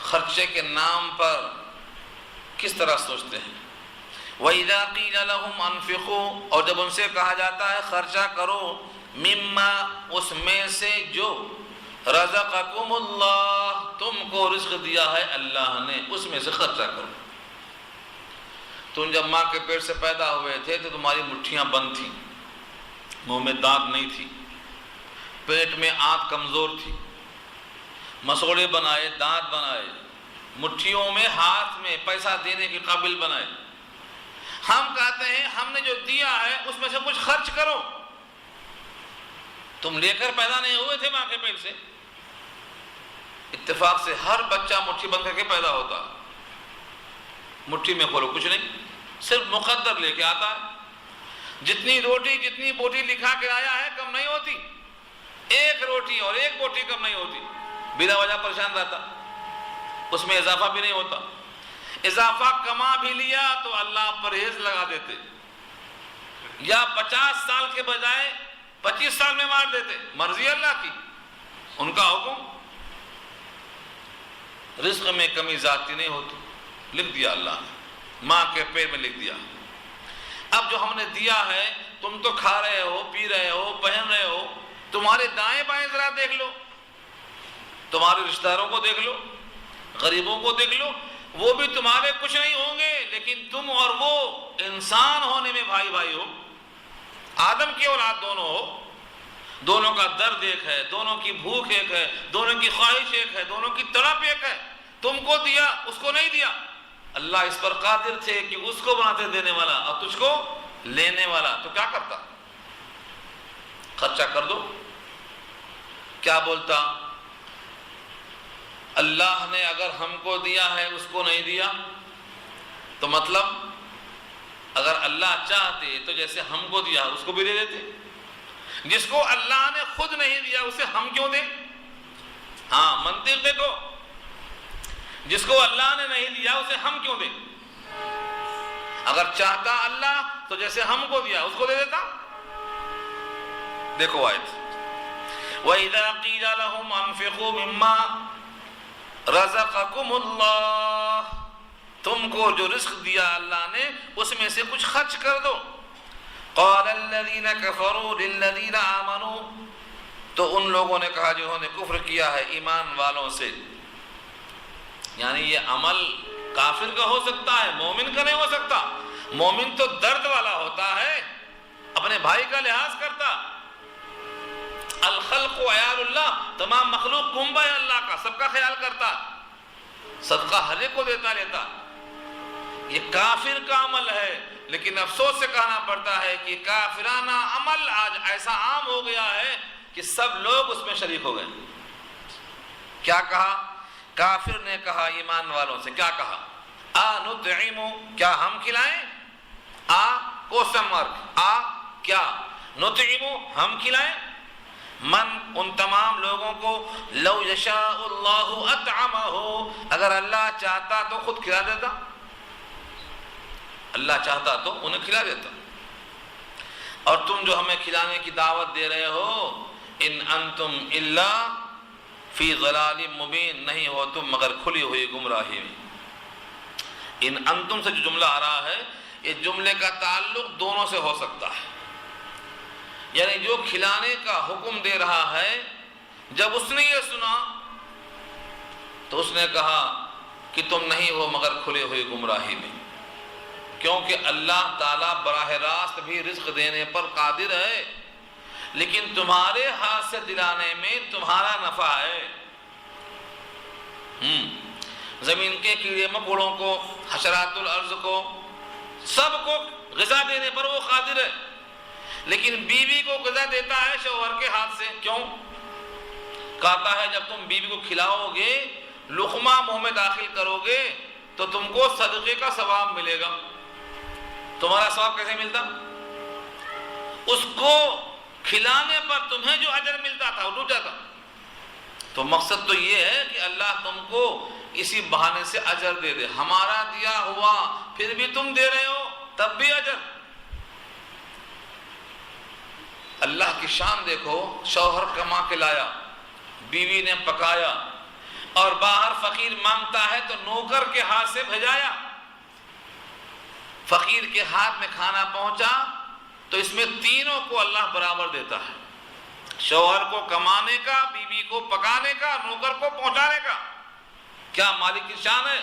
خرچے کے نام پر کس طرح سوچتے ہیں۔ وَإِذَا قِيلَ لَهُمْ أَنفِقُوا، اور جب ان سے کہا جاتا ہے خرچہ کرو، مما، اس میں سے جو رزقکم اللہ، تم کو رزق دیا ہے اللہ نے، اس میں سے خرچہ کرو۔ تم جب ماں کے پیٹ سے پیدا ہوئے تھے تو تمہاری مٹھیاں بند تھیں، منہ میں دانت نہیں تھی، پیٹ میں آنت کمزور تھی، مسوڑے بنائے، دانت بنائے، مٹھیوں میں ہاتھ میں پیسہ دینے کے قابل بنائے۔ ہم کہتے ہیں ہم نے جو دیا ہے اس میں سے کچھ خرچ کرو. تم لے کر پیدا نہیں ہوئے تھے ماں کے پیٹ سے. اتفاق سے ہر بچہ مٹھی بند کر کے پیدا ہوتا. مٹھی میں کھولو کچھ نہیں, صرف مقدر لے کے آتا ہے. جتنی روٹی جتنی بوٹی لکھا کے آیا ہے کم نہیں ہوتی. ایک روٹی اور ایک بوٹی کم نہیں ہوتی. بلا وجہ پریشان رہتا, اس میں اضافہ بھی نہیں ہوتا. اضافہ کما بھی لیا تو اللہ پرہیز لگا دیتے, یا 50 سال کے بجائے 25 سال میں مار دیتے. مرضی اللہ کی, ان کا حکم. رزق میں کمی ذاتی نہیں ہوتی, لکھ دیا اللہ نے, ماں کے پیٹ میں لکھ دیا. اب جو ہم نے دیا ہے تم تو کھا رہے ہو, پی رہے ہو, پہن رہے ہو. تمہارے دائیں بائیں ذرا دیکھ لو, تمہارے رشتہ داروں کو دیکھ لو, غریبوں کو دیکھ لو. وہ بھی تمہارے کچھ نہیں ہوں گے, لیکن تم اور وہ انسان ہونے میں بھائی بھائی ہو. آدم کی اولاد دونوں ہو, دونوں کا درد ایک ہے, دونوں کی بھوک ایک ہے, دونوں کی خواہش ایک ہے, دونوں کی تڑپ ایک ہے. تم کو دیا, اس کو نہیں دیا. اللہ اس پر قادر تھے کہ اس کو بناتے دینے والا اور تجھ کو لینے والا. تو کیا کرتا؟ خرچہ کر دو. کیا بولتا؟ اللہ نے اگر ہم کو دیا ہے اس کو نہیں دیا, تو مطلب اگر اللہ چاہتے تو جیسے ہم کو دیا اس کو بھی دے دیتے. جس کو اللہ نے خود نہیں دیا اسے ہم کیوں دیں؟ ہاں منطق دیکھو, جس کو اللہ نے نہیں دیا اسے ہم کیوں دیں؟ اگر چاہتا اللہ تو جیسے ہم کو دیا اس کو دے دیتا. دیکھو آیت, وَإِذَا قِيلَ لَهُمْ أَنفِقُوا مِمَّا رَزَقَكُمُ اللَّهُ, تم کو جو رزق دیا اللہ نے اس میں سے کچھ خرچ کر دو. قَالَ الَّذِينَ كَفَرُوا لِلَّذِينَ آمَنُوا, تو ان لوگوں نے کہا جنہوں نے کفر کیا ہے ایمان والوں سے. یعنی یہ عمل کافر کا ہو سکتا ہے, مومن کا نہیں ہو سکتا. مومن تو درد والا ہوتا ہے, اپنے بھائی کا لحاظ کرتا. الخلق عیال اللہ, تمام مخلوق کنبہ ہے اللہ کا, سب کا خیال کرتا, صدقہ ہر ایک کو دیتا لیتا. یہ کافر کا عمل ہے, لیکن افسوس سے کہنا پڑتا ہے کہ کافرانہ عمل آج ایسا عام ہو گیا ہے کہ سب لوگ اس میں شریک ہو گئے. کیا کہا کافر نے؟ کہا ایمان والوں سے, کیا کہا؟ نطعم, کیا ہم کھلائیں؟ کوسچن مارک, کیا نطعم, ہم کھلائیں؟ من, ان تمام لوگوں کو, لو یشاء اللہ اطعمہ, اگر اللہ چاہتا تو خود کھلا دیتا. اللہ چاہتا تو انہیں کھلا دیتا. اور تم جو ہمیں کھلانے کی دعوت دے رہے ہو, ان انتم الا فی ضلال مبین, نہیں ہو تم مگر کھلی ہوئی گمراہی میں. ان انتم سے جو جملہ آ رہا ہے, یہ جملے کا تعلق دونوں سے ہو سکتا ہے. یعنی جو کھلانے کا حکم دے رہا ہے, جب اس نے یہ سنا تو اس نے کہا کہ تم نہیں ہو مگر کھلے ہوئے گمراہی میں. کیونکہ اللہ تعالیٰ براہ راست بھی رزق دینے پر قادر ہے, لیکن تمہارے ہاتھ سے دلانے میں تمہارا نفع ہے. زمین کے کیڑے مکوڑوں کو, حشرات الارض کو, سب کو غذا دینے پر وہ قادر ہے. لیکن بیوی کو غذا دیتا ہے شوہر کے ہاتھ سے. کیوں؟ کہتا ہے جب تم بیوی کو کھلاؤ گے, لقمہ منہ میں داخل کرو گے تو تم کو صدقے کا ثواب ملے گا. تمہارا ثواب کیسے ملتا؟ اس کو کھلانے پر تمہیں جو اجر ملتا تھا وہ ڈوب جاتا. تو مقصد تو یہ ہے کہ اللہ تم کو اسی بہانے سے اجر دے دے. ہمارا دیا ہوا پھر بھی تم دے رہے ہو, تب بھی اجر. اللہ کی شان دیکھو, شوہر کما کے لایا, بیوی نے پکایا, اور باہر فقیر مانگتا ہے تو نوکر کے ہاتھ سے بھیجایا. فقیر کے ہاتھ میں کھانا پہنچا تو اس میں تینوں کو اللہ برابر دیتا ہے. شوہر کو کمانے کا, بیوی کو پکانے کا, نوکر کو پہنچانے کا. کیا مالک کی شان ہے؟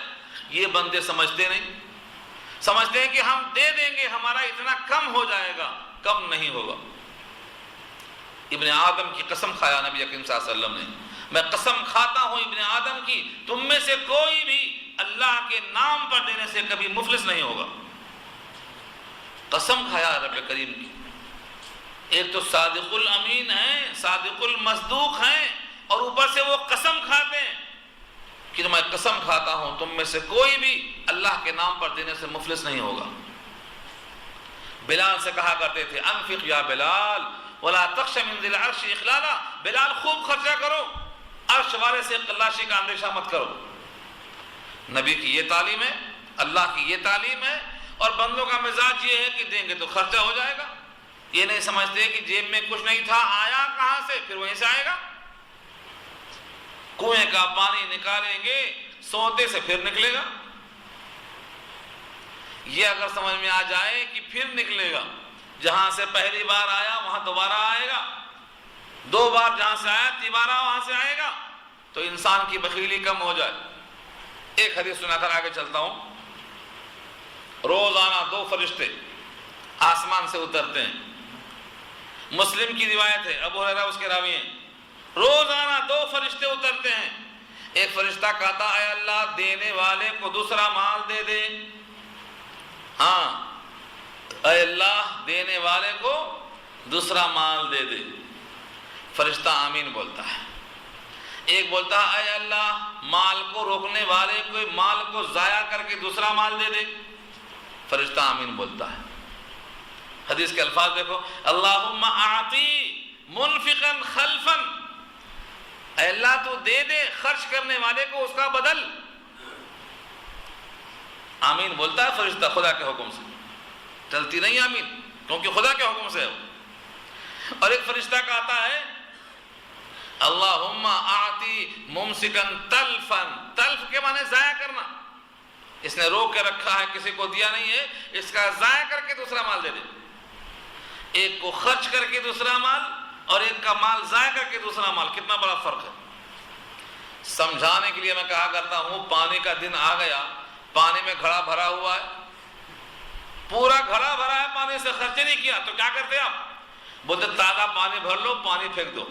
یہ بندے سمجھتے نہیں. سمجھتے ہیں کہ ہم دے دیں گے ہمارا اتنا کم ہو جائے گا. کم نہیں ہوگا. ابن آدم کی قسم کھایا نبی اکرم صلی اللہ علیہ وسلم نے, میں قسم کھاتا ہوں ابن آدم کی, تم میں سے کوئی بھی اللہ کے نام پر دینے سے کبھی مفلس نہیں ہوگا. قسم کھایا رب کریم کی. ایک تو صادق الامین ہیں, صادق المصدوق ہیں, اور اوپر سے وہ قسم کھاتے ہیں کہ میں قسم کھاتا ہوں تم میں سے کوئی بھی اللہ کے نام پر دینے سے مفلس نہیں ہوگا. بلال سے کہا کرتے تھے انفق یا بلال ولا تخش من ذی العرش اخلالا, بلال خوب خرچہ کرو, عرش والے سے قلاشی کا اندیشہ مت کرو. نبی کی یہ تعلیم ہے, اللہ کی یہ تعلیم ہے, اور بندوں کا مزاج یہ ہے کہ دیں گے تو خرچہ ہو جائے گا. یہ نہیں سمجھتے کہ جیب میں کچھ نہیں تھا, آیا کہاں سے, پھر وہیں سے آئے گا. کنویں کا پانی نکالیں گے سوتے سے پھر نکلے گا. یہ اگر سمجھ میں آ جائے کہ پھر نکلے گا, جہاں سے پہلی بار آیا وہاں دوبارہ آئے گا, 2 بار جہاں سے آیا تیبارہ وہاں سے آئے گا, تو انسان کی بخیلی کم ہو جائے. ایک حدیث سنا کر آگے چلتا ہوں. روزانہ 2 فرشتے آسمان سے اترتے ہیں. مسلم کی روایت ہے, ابو ہریرہ اس کے راوی ہیں. روزانہ 2 فرشتے اترتے ہیں. ایک فرشتہ کہتا اے اللہ دینے والے کو دوسرا مال دے دے. ہاں, اے اللہ دینے والے کو دوسرا مال دے دے. فرشتہ آمین بولتا ہے. ایک بولتا ہے اے اللہ مال کو روکنے والے کو مال کو ضائع کر کے دوسرا مال دے دے. فرشتہ آمین بولتا ہے. حدیث کے الفاظ دیکھو, اللہم اعطی منفقا خلفا, اے اللہ تو دے دے خرچ کرنے والے کو اس کا بدل. آمین بولتا ہے فرشتہ خدا کے حکم سے, چلتی نہیں آمین کیونکہ خدا کے حکم سے ہے وہ. اور ایک فرشتہ کہتا ہے اللہم اعطی ممسکا تلفا, تلف کے معنی ضائع کرنا. اس نے روک کے رکھا ہے, کسی کو دیا نہیں ہے, اس کا ضائع کر کے دوسرا مال دے دے. ایک کو خرچ کر کے دوسرا مال, اور ایک کا مال ضائع کر کے دوسرا مال, کتنا بڑا فرق ہے. سمجھانے کے لیے میں کہا کرتا ہوں پانی کا دن آ گیا, پانی میں گھڑا بھرا ہوا ہے, پورا گھڑا بھرا ہے, پانی سے خرچ نہیں کیا, تو کیا کرتے آپ؟ بولتے تازہ پانی بھر لو, پانی پھینک دو.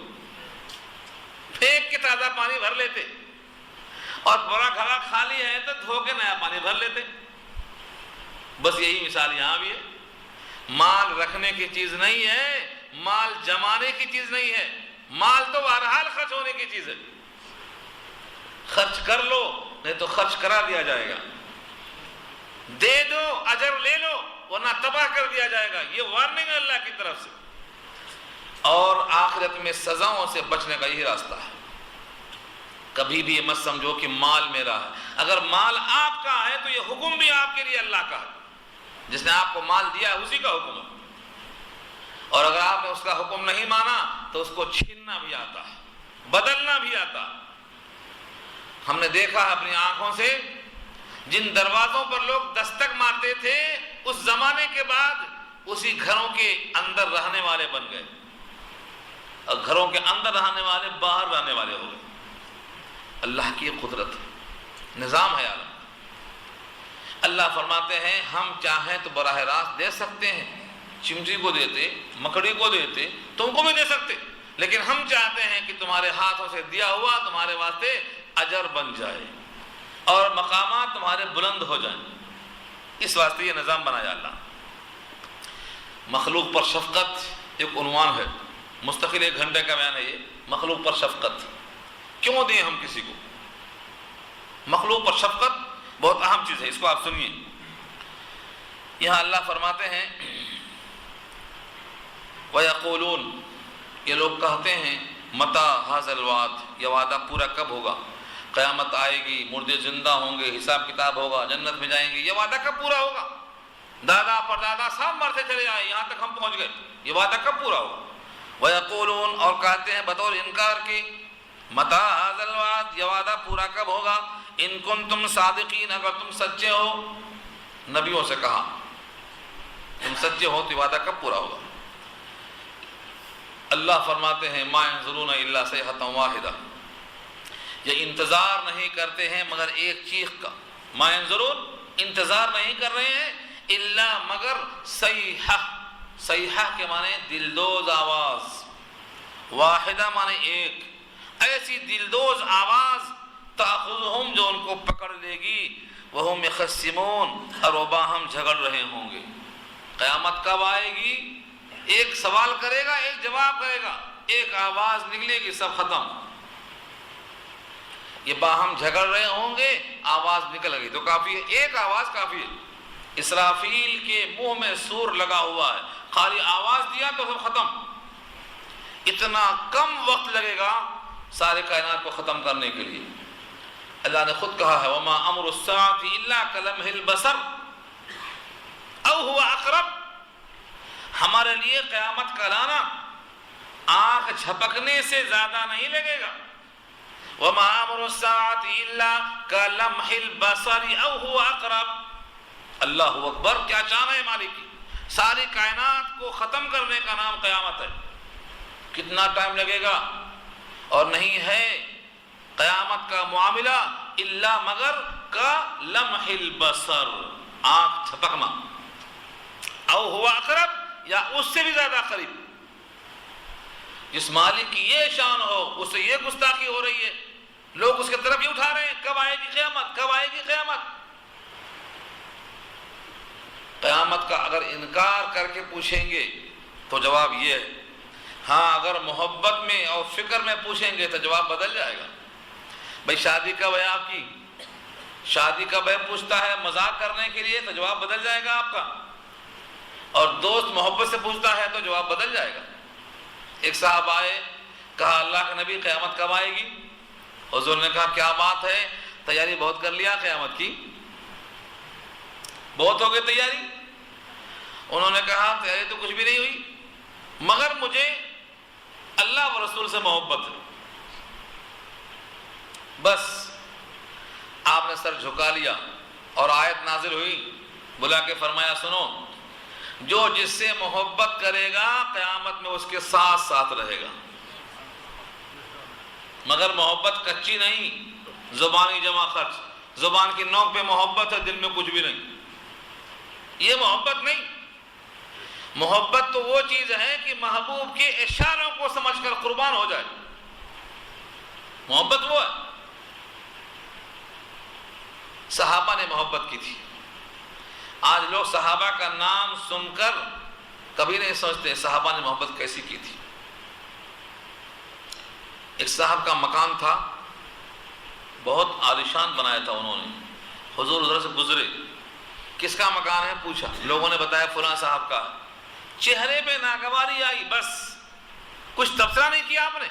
پھینک کے تازہ پانی بھر لیتے, اور پورا گھڑا خالی ہے تو دھو کے نیا پانی بھر لیتے. بس یہی مثال یہاں بھی ہے. مال رکھنے کی چیز نہیں ہے, مال جمانے کی چیز نہیں ہے. مال تو بہرحال خرچ ہونے کی چیز ہے. خرچ کر لو نہیں تو خرچ کرا دیا جائے گا. دے دو اجر لے لو ورنہ تباہ کر دیا جائے گا. یہ وارننگ ہے اللہ کی طرف سے. اور آخرت میں سزاؤں سے بچنے کا یہی راستہ ہے. کبھی بھی یہ مت سمجھو کہ مال میرا ہے. اگر مال آپ کا ہے تو یہ حکم بھی آپ کے لیے اللہ کا ہے. جس نے آپ کو مال دیا ہے اسی کا حکم ہے, اور اگر آپ نے اس کا حکم نہیں مانا تو اس کو چھیننا بھی آتا ہے, بدلنا بھی آتا ہے. ہم نے دیکھا اپنی آنکھوں سے جن دروازوں پر لوگ دستک مارتے تھے اس زمانے کے بعد اسی گھروں کے اندر رہنے والے بن گئے, اور گھروں کے اندر رہنے والے باہر رہنے والے ہو گئے. اللہ کی قدرت ہے, نظام ہے عالم. اللہ فرماتے ہیں ہم چاہیں تو براہ راست دے سکتے ہیں, چمٹی کو دیتے, مکڑی کو دیتے, تم کو بھی دے سکتے, لیکن ہم چاہتے ہیں کہ تمہارے ہاتھوں سے دیا ہوا تمہارے واسطے اجر بن جائے اور مقامات تمہارے بلند ہو جائیں. اس واسطے یہ نظام بنایا اللہ. مخلوق پر شفقت ایک عنوان ہے, مستقل 1 گھنٹے کا بیان ہے یہ. مخلوق پر شفقت کیوں دیں ہم کسی کو؟ مخلوق پر شفقت بہت اہم چیز ہے, اس کو آپ سنیے. یہاں اللہ فرماتے ہیں وَيَقُولُونَ, یہ لوگ کہتے ہیں مَتَى هَذَا الْوَعْدُ, یہ وعدہ پورا کب ہوگا؟ قیامت آئے گی, مردے زندہ ہوں گے, حساب کتاب ہوگا, جنت میں جائیں گے, یہ وعدہ کب پورا ہوگا؟ دادا پردادا سب مرتے چلے آئے, یہاں تک ہم پہنچ گئے, یہ وعدہ کب پورا ہوگا؟ وَيَقُولُونَ, اور کہتے ہیں بطور انکار کی مَتَى هَذَا الْوَعْدُ, یہ وعدہ پورا کب ہوگا؟ ان کنتم صادقین, اگر تم سچے ہو. نبیوں سے کہا تم سچے ہو تو یہ وعدہ کب پورا ہوگا؟ اللہ فرماتے ہیں ما ينظرون الا صيحة واحدة, یہ انتظار نہیں کرتے ہیں مگر ایک چیخ کا. ما ينظرون, انتظار نہیں کر رہے ہیں الا مگر صیحہ, صیحہ کے معنی دلدوز آواز, واحدہ معنی ایک, ایسی دلدوز آواز تأخذہم جو ان کو پکڑ لے گی, وہم یخصمون, اور وہ باہم جھگڑ رہے ہوں گے. قیامت کب آئے گی؟ ایک سوال کرے گا، ایک جواب کرے گا، ایک آواز نکلے گی، سب ختم۔ یہ باہم جھگڑ رہے ہوں گے، آواز نکل گئی تو کافی ہے، ایک آواز کافی ہے۔ اسرافیل کے منہ میں سور لگا ہوا ہے، خالی آواز دیا تو سب ختم۔ اتنا کم وقت لگے گا سارے کائنات کو ختم کرنے کے لیے۔ اللہ نے خود کہا ہے وَمَا أَمْرُ السَّاعَةِ إِلَّا كَلَمْحِ الْبَصَرِ أَوْ هُوَ أَقْرَبُ۔ ہمارے لیے قیامت کا لانا آنکھ جھپکنے سے زیادہ نہیں لگے گا۔ وَمَا أَمْرُ السَّاعَةِ إِلَّا كَلَمْحِ الْبَصَرِ أَوْ هُوَ أَقْرَبُ۔ اللہ اکبر، کیا چاہنا ہے مالک کی؟ ساری کائنات کو ختم کرنے کا نام قیامت ہے۔ کتنا ٹائم لگے گا؟ اور نہیں ہے قیامت کا معاملہ الا مگر کا لمح البصر، آنکھ جھپکنا، او ہوا اقرب، یا اس سے بھی زیادہ قریب۔ جس مالک کی یہ شان ہو اس سے یہ گستاخی ہو رہی ہے، لوگ اس کے طرف ہی اٹھا رہے ہیں کب آئے گی قیامت، کب آئے گی قیامت۔ قیامت کا اگر انکار کر کے پوچھیں گے تو جواب یہ ہے، ہاں اگر محبت میں اور فکر میں پوچھیں گے تو جواب بدل جائے گا۔ بھائی شادی کب ہے آپ کی؟ شادی کب ہے پوچھتا ہے مذاق کرنے کے لیے تو جواب بدل جائے گا آپ کا، اور دوست محبت سے پوچھتا ہے تو جواب بدل جائے گا۔ ایک صاحب آئے، کہا اللہ کے نبی قیامت کب آئے گی؟ حضور نے کہا کیا بات ہے، تیاری بہت کر لیا قیامت کی، بہت ہو گئی تیاری؟ انہوں نے کہا تیاری تو کچھ بھی نہیں ہوئی، مگر مجھے اللہ و رسول سے محبت ہے، بس۔ آپ نے سر جھکا لیا اور آیت نازل ہوئی، بلا کے فرمایا سنو، جو جس سے محبت کرے گا قیامت میں اس کے ساتھ ساتھ رہے گا، مگر محبت کچی نہیں، زبانی جمع خرچ، زبان کی نوک پہ محبت ہے، دل میں کچھ بھی نہیں، یہ محبت نہیں۔ محبت تو وہ چیز ہے کہ محبوب کے اشاروں کو سمجھ کر قربان ہو جائے، محبت وہ ہے۔ صحابہ نے محبت کی تھی، آج لوگ صحابہ کا نام سن کر کبھی نہیں سوچتے صحابہ نے محبت کیسی کی تھی۔ ایک صاحب کا مکان تھا، بہت عالیشان بنایا تھا انہوں نے، حضور ادھر سے گزرے، کس کا مکان ہے پوچھا، لوگوں نے بتایا فلاں صاحب کا، چہرے پہ ناگواری آئی، بس کچھ تبصرہ نہیں کیا آپ نے،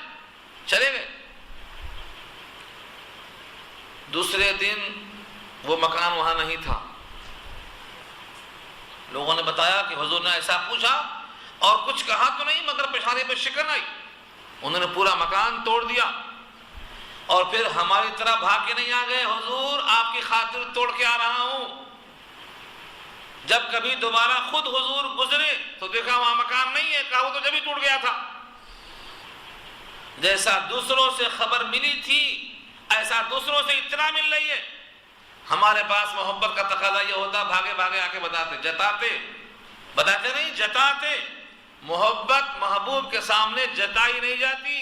چلے گئے۔ دوسرے دن وہ مکان وہاں نہیں تھا، لوگوں نے بتایا کہ حضور نے ایسا پوچھا اور کچھ کہا تو نہیں مگر پیشانی پہ شکن آئی، انہوں نے پورا مکان توڑ دیا، اور پھر ہماری طرح بھاگ کے نہیں آ گئے، حضور آپ کی خاطر توڑ کے آ رہا ہوں۔ جب کبھی دوبارہ خود حضور گزرے تو دیکھا وہاں مکان نہیں ہے، کہا وہ تو جب ہی ٹوٹ گیا تھا۔ جیسا دوسروں سے خبر ملی تھی ایسا دوسروں سے اطلاع مل رہی ہے۔ ہمارے پاس محبت کا تقاضا یہ ہوتا بھاگے بھاگے آ کے بتاتے، بتاتے نہیں، جتاتے۔ محبت محبوب کے سامنے جتائی نہیں جاتی،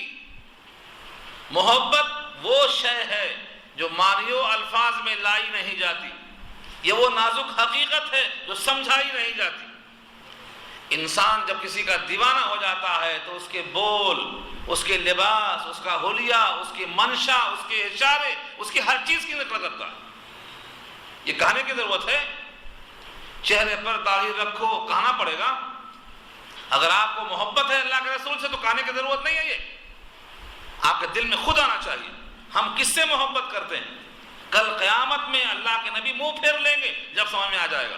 محبت وہ شے ہے جو مانیو الفاظ میں لائی نہیں جاتی، یہ وہ نازک حقیقت ہے جو سمجھائی نہیں جاتی۔ انسان جب کسی کا دیوانہ ہو جاتا ہے تو اس کے بول، اس کے لباس، اس کا حلیہ، اس کی منشا، اس کے اشارے، اس کی ہر چیز کی نقل کرتا ہے۔ یہ کہنے کی ضرورت ہے، چہرے پر داڑھی رکھو کہنا پڑے گا۔ اگر آپ کو محبت ہے اللہ کے رسول سے تو کہنے کی ضرورت نہیں ہے، یہ آپ کے دل میں خود آنا چاہیے۔ ہم کس سے محبت کرتے ہیں؟ کل قیامت میں اللہ کے نبی منہ پھیر لیں گے جب سمجھ میں آ جائے گا۔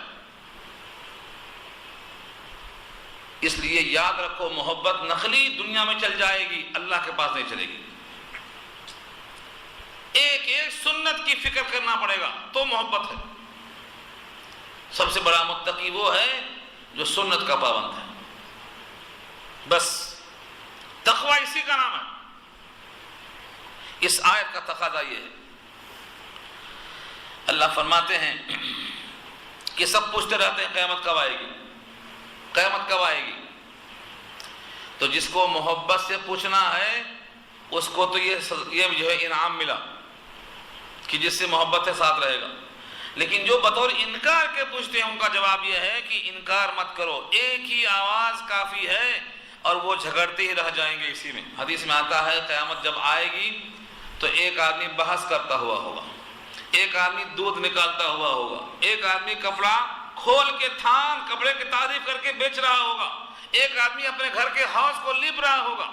اس لیے یاد رکھو، محبت نقلی دنیا میں چل جائے گی، اللہ کے پاس نہیں چلے گی۔ ایک ایک سنت کی فکر کرنا پڑے گا تو محبت ہے۔ سب سے بڑا متقی وہ ہے جو سنت کا پابند ہے، بس تقوی اسی کا نام ہے۔ اس آیت کا تقاضا یہ ہے، اللہ فرماتے ہیں کہ سب پوچھتے رہتے ہیں قیامت کب آئے گی، قیامت کب آئے گی؟ تو جس کو محبت سے پوچھنا ہے اس کو تو یہ جو ہے انعام ملا کہ جس سے محبت ہے ساتھ رہے گا، لیکن جو بطور انکار کے پوچھتے ہیں ان کا جواب یہ ہے کہ انکار مت کرو، ایک ہی آواز کافی ہے اور وہ جھگڑتے ہی رہ جائیں گے اسی میں۔ حدیث میں آتا ہے قیامت جب آئے گی تو ایک آدمی بحث کرتا ہوا ہوگا، ایک آدمی دودھ نکالتا ہوا ہوگا، ایک آدمی کپڑا کھول کے تھان کپڑے کی تعریف کر کے بیچ رہا ہوگا، ایک آدمی اپنے گھر کے حوض کو لیپ رہا ہوگا۔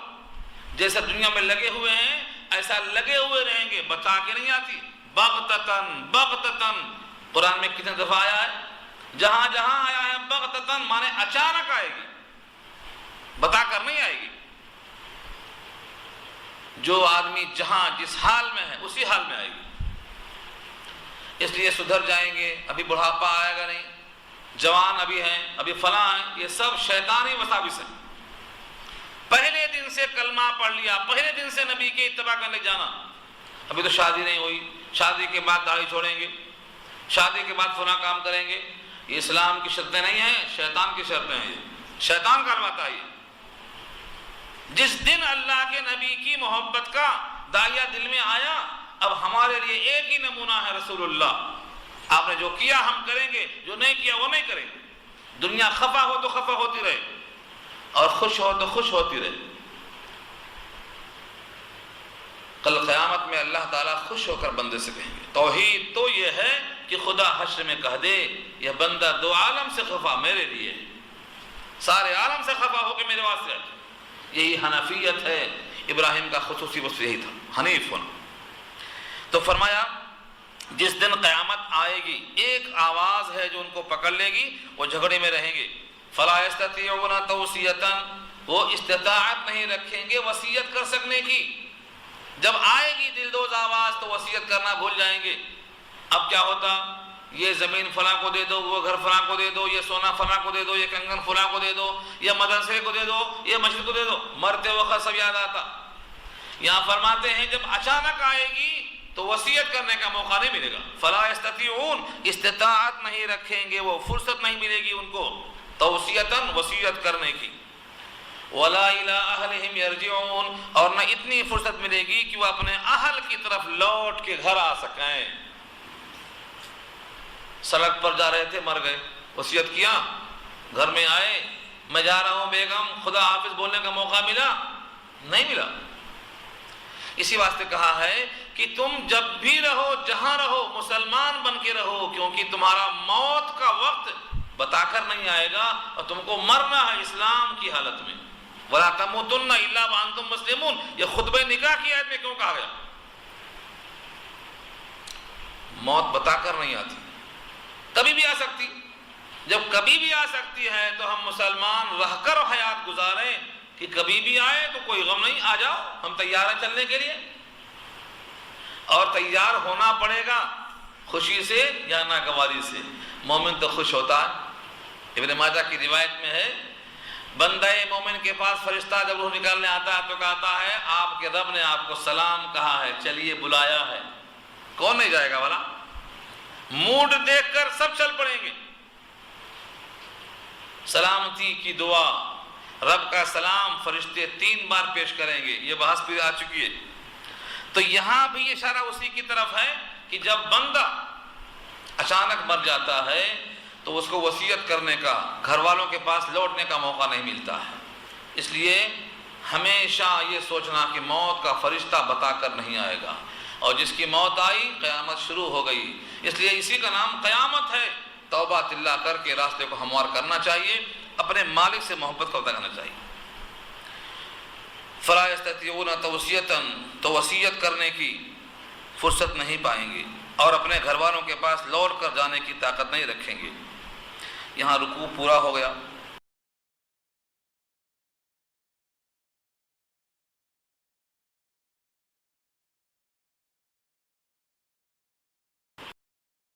جیسے دنیا میں لگے ہوئے ہیں ایسا لگے ہوئے رہیں گے، بتا کے نہیں آتی، بغتتن بغتتن۔ قرآن میں کتنے دفعہ آیا ہے؟ جہاں جہاں آیا ہے بغتتن مانے اچانک آئے گی، بتا کر نہیں آئے گی۔ جو آدمی جہاں جس حال میں ہے اسی حال میں آئے گی۔ اس لیے سدھر جائیں گے، ابھی بڑھاپا آئے گا نہیں، جوان ابھی ہیں، ابھی فلاں ہیں، یہ سب شیطانی وساوس ہیں۔ پہلے دن سے کلمہ پڑھ لیا، پہلے دن سے نبی کے اتباع کرنے جانا، ابھی تو شادی نہیں ہوئی، شادی کے بعد داڑھی چھوڑیں گے، شادی کے بعد فلاں کام کریں گے، یہ اسلام کی شرطیں نہیں ہیں، شیطان کی شرطیں ہیں، یہ شیطان کا البتہ ہے۔ جس دن اللہ کے نبی کی محبت کا داعیہ دل میں آیا، اب ہمارے لیے ایک ہی نمونہ ہے رسول اللہ، آپ نے جو کیا ہم کریں گے، جو نہیں کیا وہ نہیں کریں گے۔ دنیا خفا ہو تو خفا ہوتی رہے اور خوش ہو تو خوش ہوتی رہے۔ کل قیامت میں اللہ تعالیٰ خوش ہو کر بندے سے کہیں گے، توحید تو یہ ہے کہ خدا حشر میں کہہ دے یہ بندہ دو عالم سے خفا میرے لیے، سارے عالم سے خفا ہو کے میرے واسطے۔ یہی حنفیت ہے، ابراہیم کا خصوصی وصف یہی تھا، حنیف ہونا۔ تو فرمایا جس دن قیامت آئے گی ایک آواز ہے جو ان کو پکڑ لے گی، وہ جھگڑے میں رہیں گے۔ فلا یستطیعون توصیۃ، وہ استطاعت نہیں رکھیں گے وصیت کر سکنے کی۔ جب آئے گی دلدوز آواز تو وصیت کرنا بھول جائیں گے۔ اب کیا ہوتا، یہ زمین فلاں کو دے دو، وہ گھر فلاں کو دے دو، یہ سونا فلاں کو دے دو، یہ کنگن فلاں کو دے دو، یہ مدرسے کو دے دو، یہ مسجد کو دے دو، مرتے وقت سب یاد آتا۔ یہاں فرماتے ہیں جب اچانک آئے گی تو وصیت کرنے کا موقع نہیں ملے گا۔ فلا یستطیعون، استطاعت نہیں رکھیں گے، وہ فرصت نہیں ملے گی ان کو توصیتاً وصیت کرنے کی۔ ولا الی اہلہم یرجعون، اور نہ اتنی فرصت ملے گی کہ وہ اپنے اہل کی طرف لوٹ کے گھر آ سکیں۔ سڑک پر جا رہے تھے، مر گئے، وصیت کیا، گھر میں آئے، میں جا رہا ہوں بیگم، خدا حافظ بولنے کا موقع ملا نہیں ملا۔ اسی واسطے کہا ہے کہ تم جب بھی رہو جہاں رہو مسلمان بن کے رہو، کیونکہ تمہارا موت کا وقت بتا کر نہیں آئے گا اور تم کو مرنا ہے اسلام کی حالت میں۔ وَلَا تَمُوتُنَّ إِلَّا وَأَنْتُمْ مُسْلِمُونَ، یہ خطبہ نکاح کی آیت میں کیوں کہا گیا؟ موت بتا کر نہیں آتی، کبھی بھی آ سکتی۔ جب کبھی بھی آ سکتی ہے تو ہم مسلمان رہ کر حیات گزاریں کہ کبھی بھی آئے تو کوئی غم نہیں، آ جاؤ، ہم تیار ہیں چلنے کے لیے۔ اور تیار ہونا پڑے گا خوشی سے یا ناگواری سے۔ مومن تو خوش ہوتا ہے۔ ابن ماجہ کی روایت میں ہے، بندہ مومن کے پاس فرشتہ جب روح نکالنے آتا ہے تو کہتا ہے آپ کے رب نے آپ کو سلام کہا ہے، چلیے بلایا ہے۔ کون نہیں جائے گا والا؟ موڈ دیکھ کر سب چل پڑیں گے۔ سلامتی کی دعا، رب کا سلام فرشتے 3 بار پیش کریں گے، یہ بحث بھی آ چکی ہے۔ تو یہاں بھی اشارہ اسی کی طرف ہے کہ جب بندہ اچانک مر جاتا ہے تو اس کو وصیت کرنے کا، گھر والوں کے پاس لوٹنے کا موقع نہیں ملتا ہے۔ اس لیے ہمیشہ یہ سوچنا کہ موت کا فرشتہ بتا کر نہیں آئے گا، اور جس کی موت آئی قیامت شروع ہو گئی۔ اس لیے اسی کا نام قیامت ہے۔ توبہ اللہ کر کے راستے کو ہموار کرنا چاہیے، اپنے مالک سے محبت کا پتہ کرنا چاہیے۔ فلا یستطیعون توصیۃ، تو وصیت کرنے کی فرصت نہیں پائیں گے اور اپنے گھر والوں کے پاس لوٹ کر جانے کی طاقت نہیں رکھیں گے۔ یہاں رکوع پورا ہو گیا۔